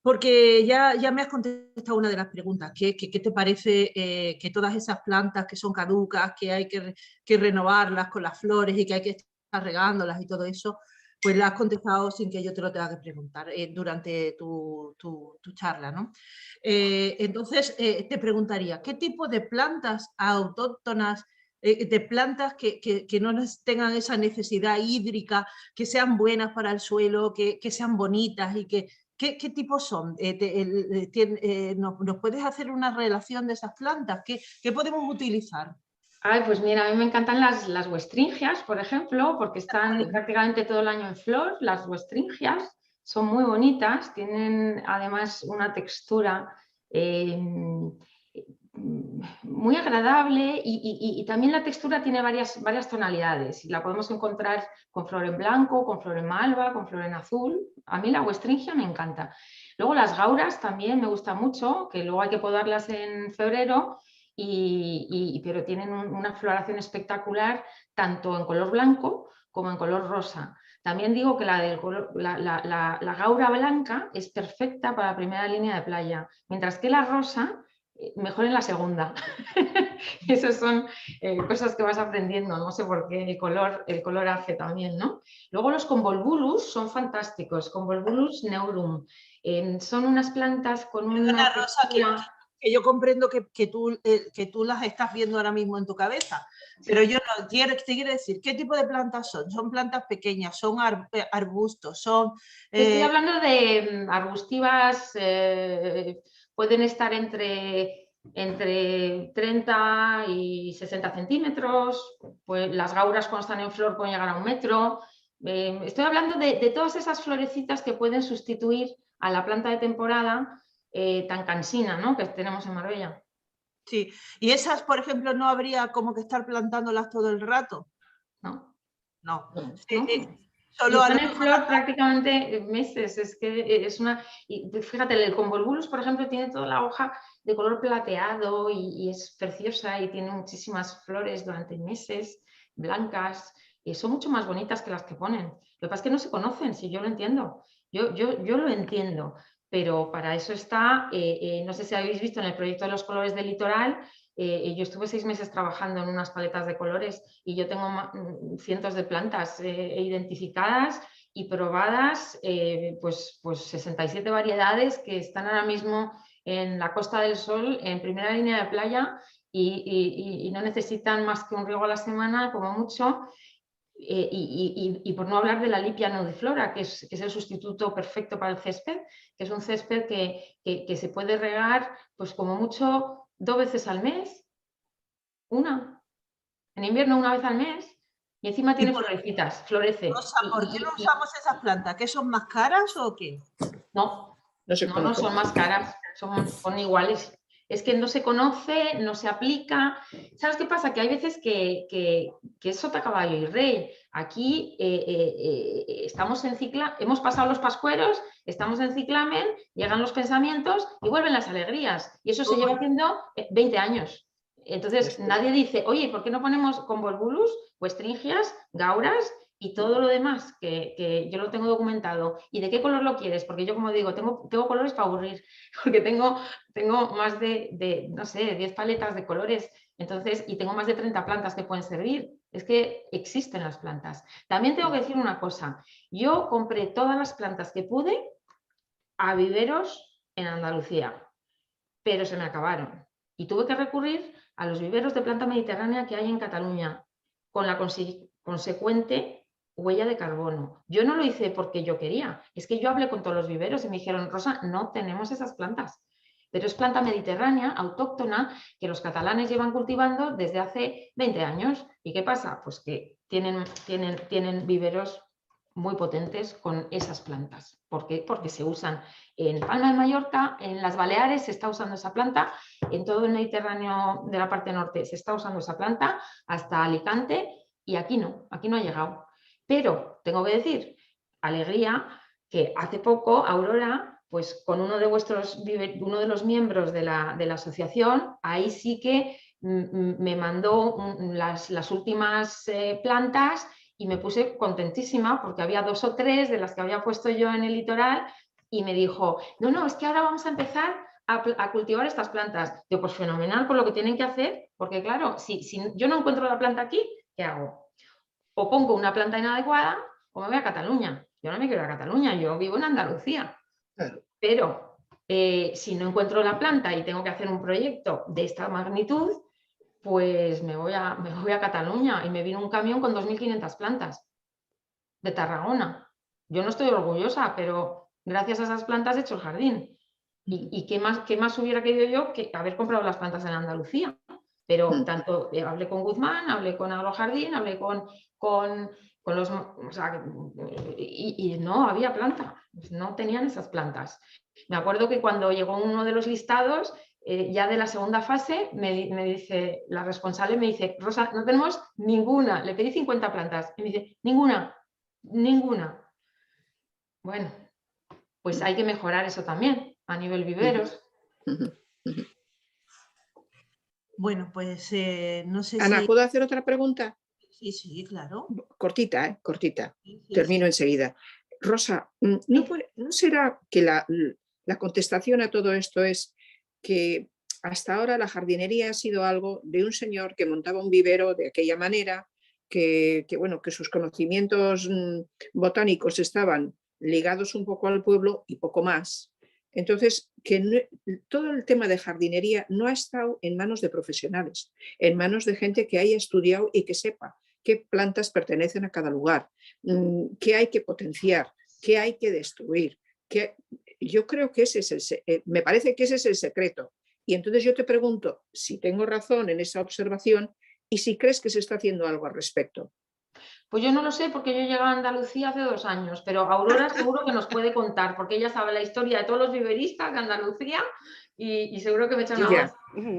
porque ya me has contestado una de las preguntas. ¿Qué te parece que todas esas plantas que son caducas, que hay que renovarlas con las flores y que hay que estar regándolas y todo eso? Pues la has contestado sin que yo te lo tenga que preguntar durante tu charla, ¿no? Entonces, te preguntaría, ¿qué tipo de plantas autóctonas, de plantas que no tengan esa necesidad hídrica, que sean buenas para el suelo, que sean bonitas y ¿qué tipos son? ¿Nos puedes hacer una relación de esas plantas? ¿Qué podemos utilizar? Ay, pues mira, a mí me encantan las huestringias, por ejemplo, porque están prácticamente todo el año en flor. Las huestringias son muy bonitas, tienen además una textura muy agradable y también la textura tiene varias tonalidades. La podemos encontrar con flor en blanco, con flor en malva, con flor en azul. A mí la Westringia me encanta. Luego las gauras también me gusta mucho, que luego hay que podarlas en febrero, pero tienen una floración espectacular tanto en color blanco como en color rosa. También digo que la gaura blanca es perfecta para la primera línea de playa, mientras que la rosa mejor en la segunda. Esas son cosas que vas aprendiendo, no sé por qué el color hace también, ¿no? Luego los convolvulus son fantásticos, convolvulus neurum. Son unas plantas con una Rosa, que yo comprendo que tú las estás viendo ahora mismo en tu cabeza, pero yo no te quiero decir, ¿qué tipo de plantas son? ¿Son plantas pequeñas? ¿Son arbustos? ¿Son, Estoy hablando de arbustivas, pueden estar entre 30 y 60 centímetros, pues las gauras cuando están en flor pueden llegar a 1 metro. Estoy hablando de todas esas florecitas que pueden sustituir a la planta de temporada tan cansina, ¿no?, que tenemos en Marbella. Sí, y esas, por ejemplo, ¿no habría como que estar plantándolas todo el rato? No. No. No. Solo y están en flor prácticamente meses. Es que es una... Y fíjate, el convolvulus, por ejemplo, tiene toda la hoja de color plateado y es preciosa y tiene muchísimas flores durante meses, blancas, y son mucho más bonitas que las que ponen. Lo que pasa es que no se conocen, si yo lo entiendo. Yo lo entiendo, pero para eso está, no sé si habéis visto en el proyecto de los colores del litoral, yo estuve 6 meses trabajando en unas paletas de colores y yo tengo cientos de plantas identificadas y probadas, pues 67 variedades que están ahora mismo en la Costa del Sol, en primera línea de playa y no necesitan más que un riego a la semana, como mucho. Y por no hablar de la Lipia nudiflora, que es el sustituto perfecto para el césped, que es un césped que se puede regar pues como mucho 2 veces al mes, en invierno 1 vez al mes, y encima tiene florecitas, florece. Rosa, ¿por qué no usamos esas plantas? ¿Que son más caras o qué? No son más caras, son iguales. Es que no se conoce, no se aplica. ¿Sabes qué pasa? Que hay veces que es sota, caballo y rey. Aquí estamos en cicla, hemos pasado los pascueros, estamos en ciclamen, llegan los pensamientos y vuelven las alegrías. Y eso se lleva haciendo 20 años. Entonces nadie dice, oye, ¿por qué no ponemos convolvulus, westringias, gauras y todo lo demás que yo lo tengo documentado? ¿Y de qué color lo quieres? Porque yo, como digo, tengo colores para aburrir, porque tengo más de no sé, 10 paletas de colores, entonces, y tengo más de 30 plantas que pueden servir. Es que existen las plantas. También tengo que decir una cosa, yo compré todas las plantas que pude a viveros en Andalucía, pero se me acabaron y tuve que recurrir a los viveros de planta mediterránea que hay en Cataluña, con la consecuente huella de carbono. Yo no lo hice porque yo quería, es que yo hablé con todos los viveros y me dijeron, Rosa, no tenemos esas plantas, pero es planta mediterránea, autóctona, que los catalanes llevan cultivando desde hace 20 años. ¿Y qué pasa? Pues que tienen viveros muy potentes con esas plantas. ¿Por qué? Porque se usan en Palma de Mallorca, en las Baleares se está usando esa planta, en todo el Mediterráneo de la parte norte se está usando esa planta, hasta Alicante, y aquí no ha llegado. Pero tengo que decir, alegría, que hace poco Aurora, pues con uno de los miembros de la asociación, ahí sí que me mandó las últimas plantas y me puse contentísima porque había 2 o 3 de las que había puesto yo en el litoral y me dijo, no, es que ahora vamos a empezar a cultivar estas plantas. Digo, pues fenomenal por lo que tienen que hacer, porque claro, si yo no encuentro la planta aquí, ¿qué hago? O pongo una planta inadecuada o me voy a Cataluña. Yo no me quiero ir a Cataluña, yo vivo en Andalucía. Claro. Pero si no encuentro la planta y tengo que hacer un proyecto de esta magnitud, pues me voy a Cataluña y me vino un camión con 2.500 plantas de Tarragona. Yo no estoy orgullosa, pero gracias a esas plantas he hecho el jardín. ¿Y qué más hubiera querido yo que haber comprado las plantas en Andalucía? Pero tanto hablé con Guzmán, hablé con Agrojardín, hablé con los... O sea, y no había planta, no tenían esas plantas. Me acuerdo que cuando llegó uno de los listados, ya de la segunda fase me dice, la responsable me dice, Rosa, no tenemos ninguna, le pedí 50 plantas, y me dice, ninguna. Bueno, pues hay que mejorar eso también a nivel viveros. Bueno, pues no sé Ana, si... ¿puedo hacer otra pregunta? Sí, claro. Cortita, cortita. Sí, Termino enseguida. Rosa, ¿no será que la contestación a todo esto es que hasta ahora la jardinería ha sido algo de un señor que montaba un vivero de aquella manera, que sus conocimientos botánicos estaban ligados un poco al pueblo y poco más? Entonces, todo el tema de jardinería no ha estado en manos de profesionales, en manos de gente que haya estudiado y que sepa qué plantas pertenecen a cada lugar, qué hay que potenciar, qué hay que destruir. Yo creo que me parece que ese es el secreto. Y entonces yo te pregunto si tengo razón en esa observación y si crees que se está haciendo algo al respecto. Pues yo no lo sé porque yo llegué a Andalucía hace 2 años, pero Aurora seguro que nos puede contar porque ella sabe la historia de todos los viveristas de Andalucía y seguro que me echa una mano.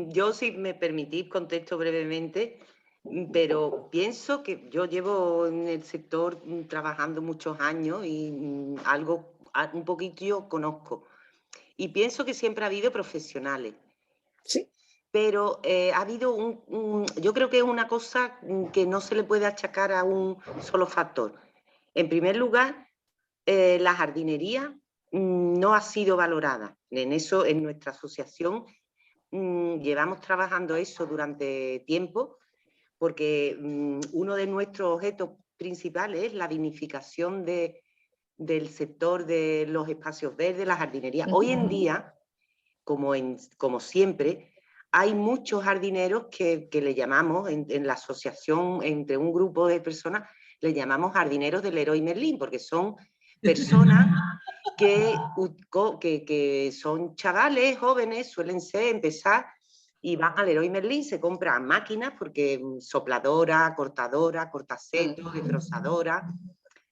Yo, si me permitís, contesto brevemente, pero pienso que yo llevo en el sector trabajando muchos años y un poquito conozco. Y pienso que siempre ha habido profesionales. Sí. Pero ha habido yo creo que es una cosa que no se le puede achacar a un solo factor. En primer lugar, la jardinería no ha sido valorada. En eso, en nuestra asociación, llevamos trabajando eso durante tiempo, porque uno de nuestros objetos principales es la dignificación del sector de los espacios verdes, la jardinería. Hoy en día, como siempre, hay muchos jardineros que le llamamos, en la asociación, entre un grupo de personas, le llamamos jardineros del Leroy Merlin, porque son personas que son chavales, jóvenes, suelen empezar y van al Leroy Merlin, se compran máquinas, porque sopladora, cortadora, cortasetos, desbrozadora,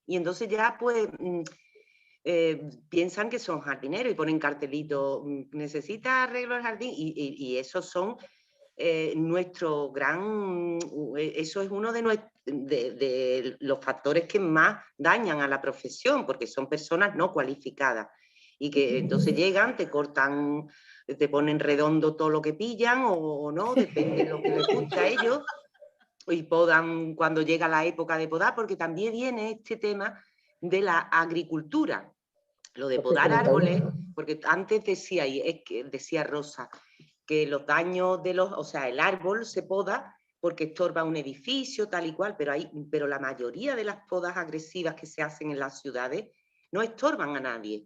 y entonces ya pues... piensan que son jardineros y ponen cartelito, necesita arreglo el jardín, y esos son nuestro gran, eso es uno de los factores que más dañan a la profesión, porque son personas no cualificadas y que entonces llegan, te cortan, te ponen redondo todo lo que pillan o no, depende de lo que les gusta a ellos, y podan cuando llega la época de podar, porque también viene este tema de la agricultura, lo de podar árboles, porque antes decía Rosa, que los daños o sea, el árbol se poda porque estorba un edificio, tal y cual, pero la mayoría de las podas agresivas que se hacen en las ciudades no estorban a nadie,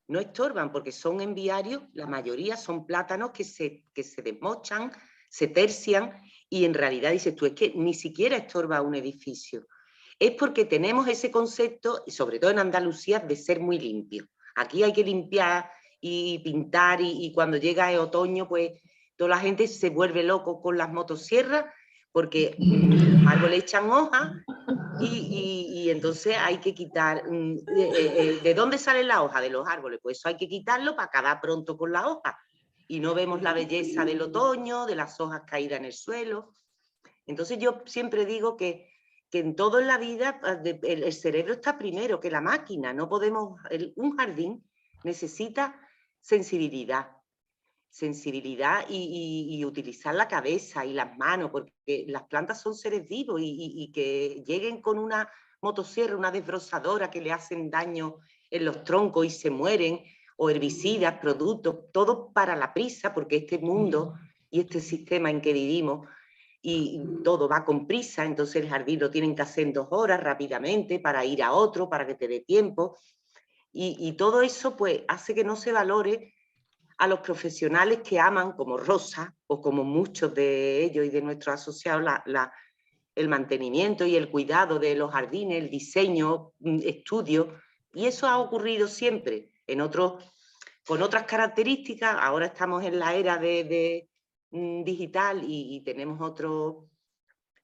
no estorban porque son en viario, la mayoría son plátanos que se desmochan, se tercian, y en realidad dices tú, es que ni siquiera estorba un edificio. Es porque tenemos ese concepto, y sobre todo en Andalucía, de ser muy limpio. Aquí hay que limpiar y pintar, y cuando llega el otoño, pues toda la gente se vuelve loco con las motosierras, porque los árboles echan hojas, y entonces hay que quitar... ¿de dónde sale la hoja? De los árboles. Pues eso hay que quitarlo para acabar pronto con la hoja. Y no vemos la belleza del otoño, de las hojas caídas en el suelo. Entonces yo siempre digo que en todo en la vida el cerebro está primero que la máquina. No podemos... un jardín necesita sensibilidad y utilizar la cabeza y las manos, porque las plantas son seres vivos, y que lleguen con una motosierra, una desbrozadora, que le hacen daño en los troncos y se mueren, o herbicidas, productos, todo para la prisa, porque este mundo y este sistema en que vivimos, y todo va con prisa, entonces el jardín lo tienen que hacer en 2 horas rápidamente para ir a otro, para que te dé tiempo, y todo eso pues hace que no se valore a los profesionales que aman, como Rosa, o como muchos de ellos y de nuestros asociados, el mantenimiento y el cuidado de los jardines, el diseño, estudio, y eso ha ocurrido siempre, con otras características. Ahora estamos en la era digital y tenemos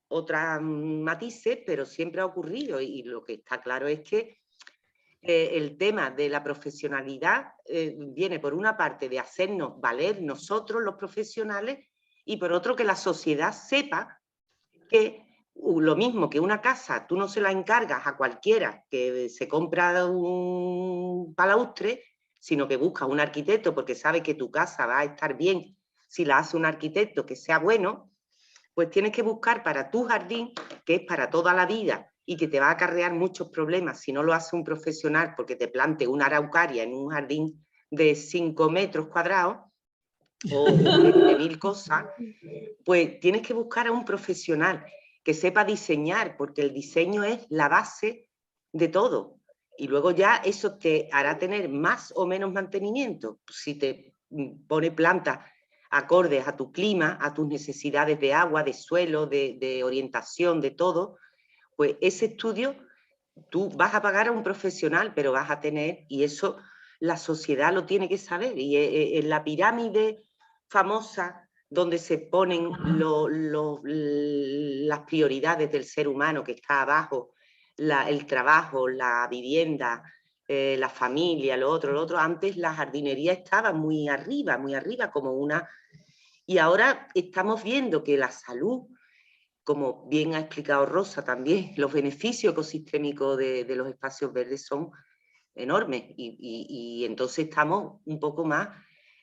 otras matices, pero siempre ha ocurrido, y lo que está claro es que el tema de la profesionalidad viene por una parte de hacernos valer nosotros los profesionales y por otro que la sociedad sepa que lo mismo que una casa, tú no se la encargas a cualquiera que se compra un palaustre, sino que busca un arquitecto porque sabe que tu casa va a estar bien si la hace un arquitecto que sea bueno, pues tienes que buscar para tu jardín, que es para toda la vida y que te va a acarrear muchos problemas si no lo hace un profesional porque te plante una araucaria en un jardín de 5 metros cuadrados o de 1000 cosas, pues tienes que buscar a un profesional que sepa diseñar, porque el diseño es la base de todo. Y luego ya eso te hará tener más o menos mantenimiento. Si te pone plantas acordes a tu clima, a tus necesidades de agua, de suelo, de orientación, de todo, pues ese estudio tú vas a pagar a un profesional, pero vas a tener, y eso la sociedad lo tiene que saber. Y en la pirámide famosa donde se ponen las prioridades del ser humano, que está abajo, el trabajo, la vivienda, la familia, lo otro. Antes la jardinería estaba muy arriba, como una... Y ahora estamos viendo que la salud, como bien ha explicado Rosa también, los beneficios ecosistémicos de los espacios verdes son enormes y entonces estamos un poco más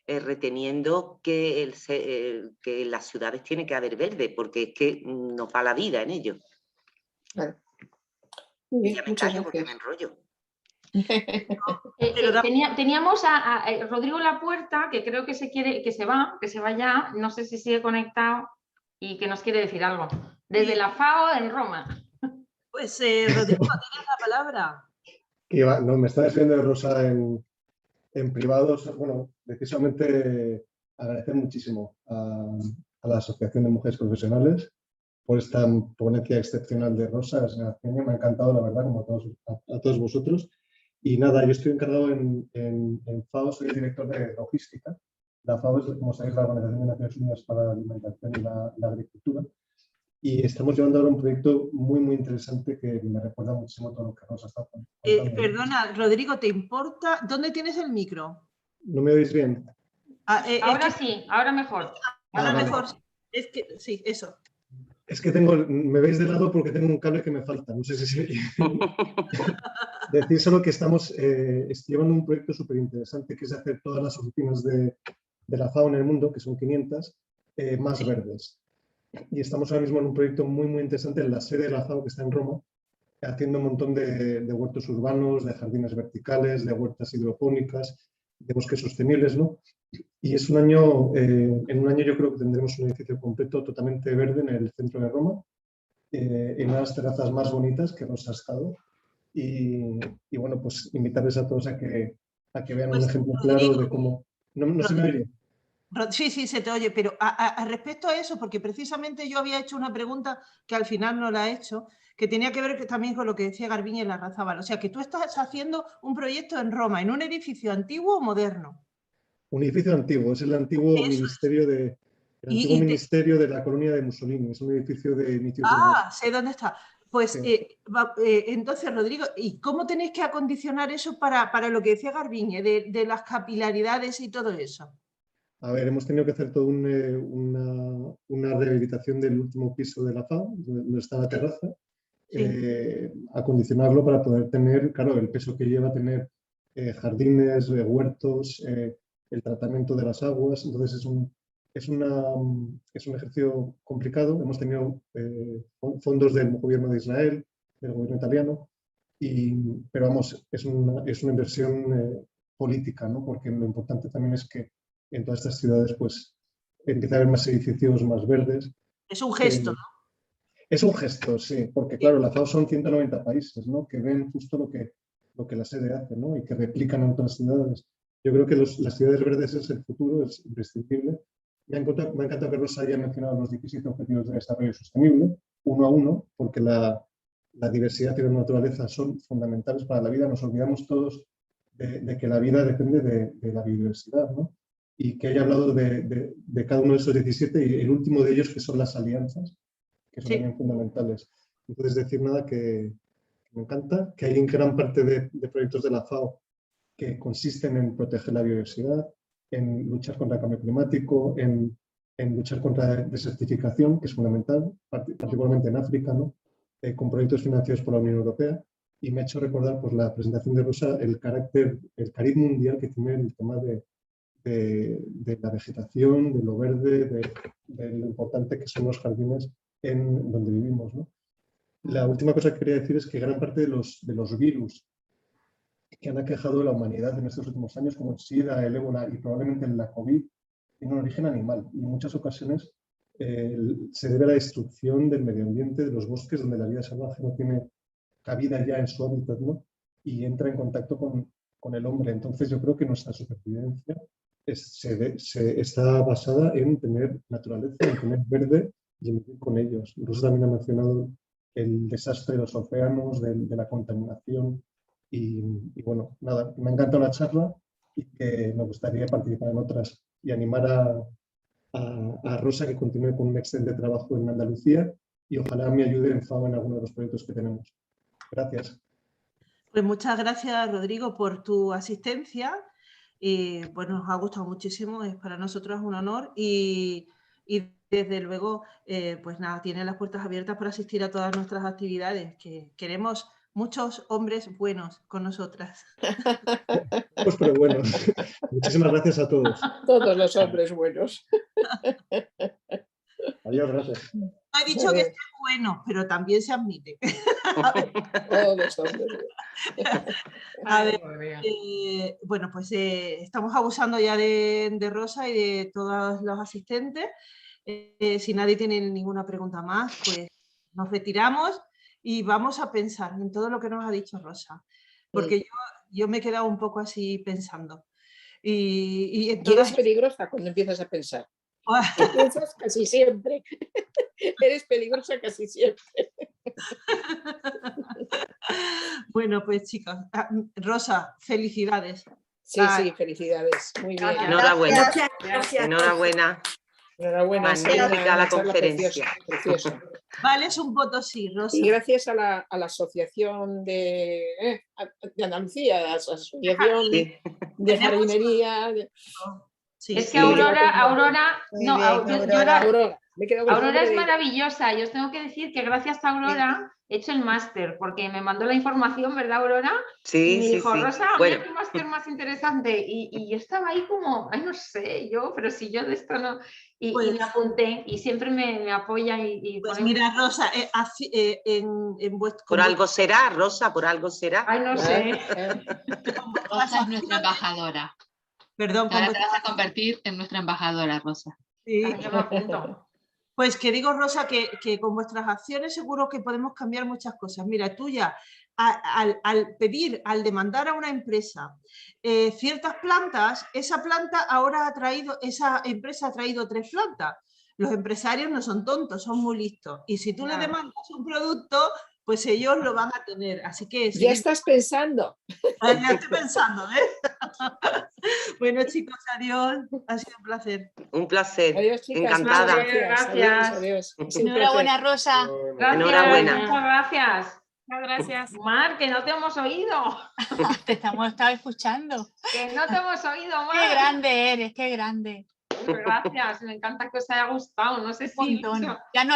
reteniendo que en las ciudades tiene que haber verde, porque es que nos va la vida en ello. Claro. Y Bien, ya me muchas callo porque me gracias. enrollo. Teníamos a Rodrigo Lapuerta, que creo que se va ya, no sé si sigue conectado y que nos quiere decir algo. Desde la FAO en Roma. Pues Rodrigo, tienes la palabra. No, me está defendiendo Rosa en privado. Bueno, precisamente agradecer muchísimo a la Asociación de Mujeres Profesionales por esta ponencia excepcional de Rosa. Me ha encantado, la verdad, como a todos vosotros. Y nada, yo estoy encargado en FAO, soy el director de logística. La FAO es, como sabéis, la Organización de Naciones Unidas para la Alimentación y la Agricultura. Y estamos llevando ahora un proyecto muy, muy interesante que me recuerda muchísimo todo lo que Rosa está contando. Perdona, Rodrigo, ¿te importa? ¿Dónde tienes el micro? ¿No me oís bien? Ahora sí, ahora mejor. Ahora vale. mejor. Es que, sí, eso. Es que me veis de lado porque tengo un cable que me falta. No sé si se oye. Decir solo que estamos llevando un proyecto súper interesante que es hacer todas las oficinas de la FAO en el mundo, que son 500, más verdes. Y estamos ahora mismo en un proyecto muy, muy interesante en la sede de la FAO, que está en Roma, haciendo un montón de huertos urbanos, de jardines verticales, de huertas hidropónicas, de bosques sostenibles, ¿no? Y es un año, en un año yo creo que tendremos un edificio completo totalmente verde en el centro de Roma, en unas terrazas más bonitas que Rosa ha estado. Y bueno, pues invitarles a todos a que vean un ejemplo claro de cómo... ¿No se me oye? Sí, se te oye, pero respecto a eso, porque precisamente yo había hecho una pregunta que al final no la he hecho, que tenía que ver también con lo que decía Garbiñe y Larrazábal. O sea, que tú estás haciendo un proyecto en Roma, en un edificio antiguo o moderno. Un edificio antiguo, es el antiguo ministerio de la colonia de Mussolini, es un edificio de inicios de... Sé dónde está. Pues sí. entonces, Rodrigo, ¿y cómo tenéis que acondicionar eso para lo que decía Garbiñe, de las capilaridades y todo eso? A ver, hemos tenido que hacer toda una rehabilitación del último piso de la FAO, donde está la terraza, acondicionarlo para poder tener, claro, el peso que lleva tener jardines, huertos, el tratamiento de las aguas. Entonces es un ejercicio complicado. Hemos tenido fondos del gobierno de Israel, del gobierno italiano, pero vamos, es una inversión política, ¿no? Porque lo importante también es que en todas estas ciudades pues empieza a haber más edificios más verdes. Es un gesto, ¿no? Es un gesto, sí, porque claro, la FAO son 190 países, ¿no? Que ven justo lo que la sede hace, ¿no? Y que replican en otras ciudades. Yo creo que las ciudades verdes es el futuro, es imprescindible. Me ha encantado que Rosa haya mencionado los 17 Objetivos de Desarrollo Sostenible, uno a uno, porque la diversidad y la naturaleza son fundamentales para la vida. Nos olvidamos todos de que la vida depende de la biodiversidad, ¿no? Y que haya hablado de cada uno de esos 17 y el último de ellos que son las alianzas, que son también fundamentales. Entonces, decir nada que me encanta, que hay en gran parte de proyectos de la FAO que consisten en proteger la biodiversidad, en luchar contra el cambio climático, en luchar contra la desertificación, que es fundamental, particularmente en África, ¿no? Con proyectos financiados por la Unión Europea. Y me ha hecho recordar, pues, la presentación de Rosa, el cariz mundial que tiene el tema de la vegetación, de lo verde, de lo importante que son los jardines en donde vivimos, ¿no? La última cosa que quería decir es que gran parte de los virus que han aquejado a la humanidad en estos últimos años, como el SIDA, el ébola y probablemente la COVID, tienen un origen animal. Y en muchas ocasiones se debe a la destrucción del medio ambiente, de los bosques, donde la vida salvaje no tiene cabida ya en su hábitat, ¿no? Y entra en contacto con el hombre. Entonces yo creo que nuestra supervivencia está basada en tener naturaleza, en tener verde y en vivir con ellos. Rosa también ha mencionado el desastre de los océanos, de la contaminación. Y bueno, nada, me ha encantado la charla y que me gustaría participar en otras y animar a Rosa que continúe con un excelente trabajo en Andalucía y ojalá me ayude en FAO en alguno de los proyectos que tenemos. Gracias. Pues muchas gracias, Rodrigo, por tu asistencia. Y bueno, nos ha gustado muchísimo, para nosotros es un honor y desde luego, pues nada, tiene las puertas abiertas para asistir a todas nuestras actividades, que queremos muchos hombres buenos con nosotras. Pues pero bueno, muchísimas gracias a todos. Todos los hombres buenos. Adiós, gracias. No he dicho que sean buenos, pero también se admite. Todos hombres. A ver, bueno, pues estamos abusando ya de Rosa y de todos los asistentes. Si nadie tiene ninguna pregunta más, pues nos retiramos y vamos a pensar en todo lo que nos ha dicho Rosa. Porque yo me he quedado un poco así pensando. Y eres peligrosa cuando empiezas a pensar. Piensas casi siempre. Eres peligrosa casi siempre. Bueno, pues chicos, Rosa, felicidades. Sí, felicidades. Muy bien. Enhorabuena. Gracias. Enhorabuena. Enhorabuena. Magnífica la conferencia. Preciosa. Vale, es un potosí, Rosa. Y gracias a la Asociación de Andalucía, a la Asociación de Jardinería. Sí, es que Aurora es maravillosa. Yo os tengo que decir que gracias a Aurora he hecho el máster, porque me mandó la información, ¿verdad, Aurora? Sí, y me dijo, Rosa, bueno. mira qué máster más interesante. Y yo estaba ahí como, ay, no sé, pero si yo de esto no... Y me apunté y siempre me apoyan. Pues mira, Rosa, en vuestro... Por algo será, Rosa, por algo será. Ay, no sé. Rosa es nuestra embajadora. Perdón. Ahora te vas a convertir en nuestra embajadora, Rosa. Sí. Yo me apunto. Pues que digo, Rosa, que con vuestras acciones seguro que podemos cambiar muchas cosas. Mira, tú ya, al demandar a una empresa ciertas plantas, esa empresa ha traído 3 plantas. Los empresarios no son tontos, son muy listos. Y si tú le demandas un producto, pues ellos lo van a tener. Así que... Ya estás pensando. Ya estoy pensando, Bueno, chicos, adiós. Ha sido un placer. Un placer. Adiós, chicas. Encantada. Gracias. Adiós. Enhorabuena, Rosa. Gracias. Enhorabuena. Muchas gracias. Muchas gracias. Mar, que no te hemos oído. Te estaba escuchando. Que no te hemos oído, Mar. Qué grande eres, qué grande. Gracias, me encanta que os haya gustado. No sé si... Ya no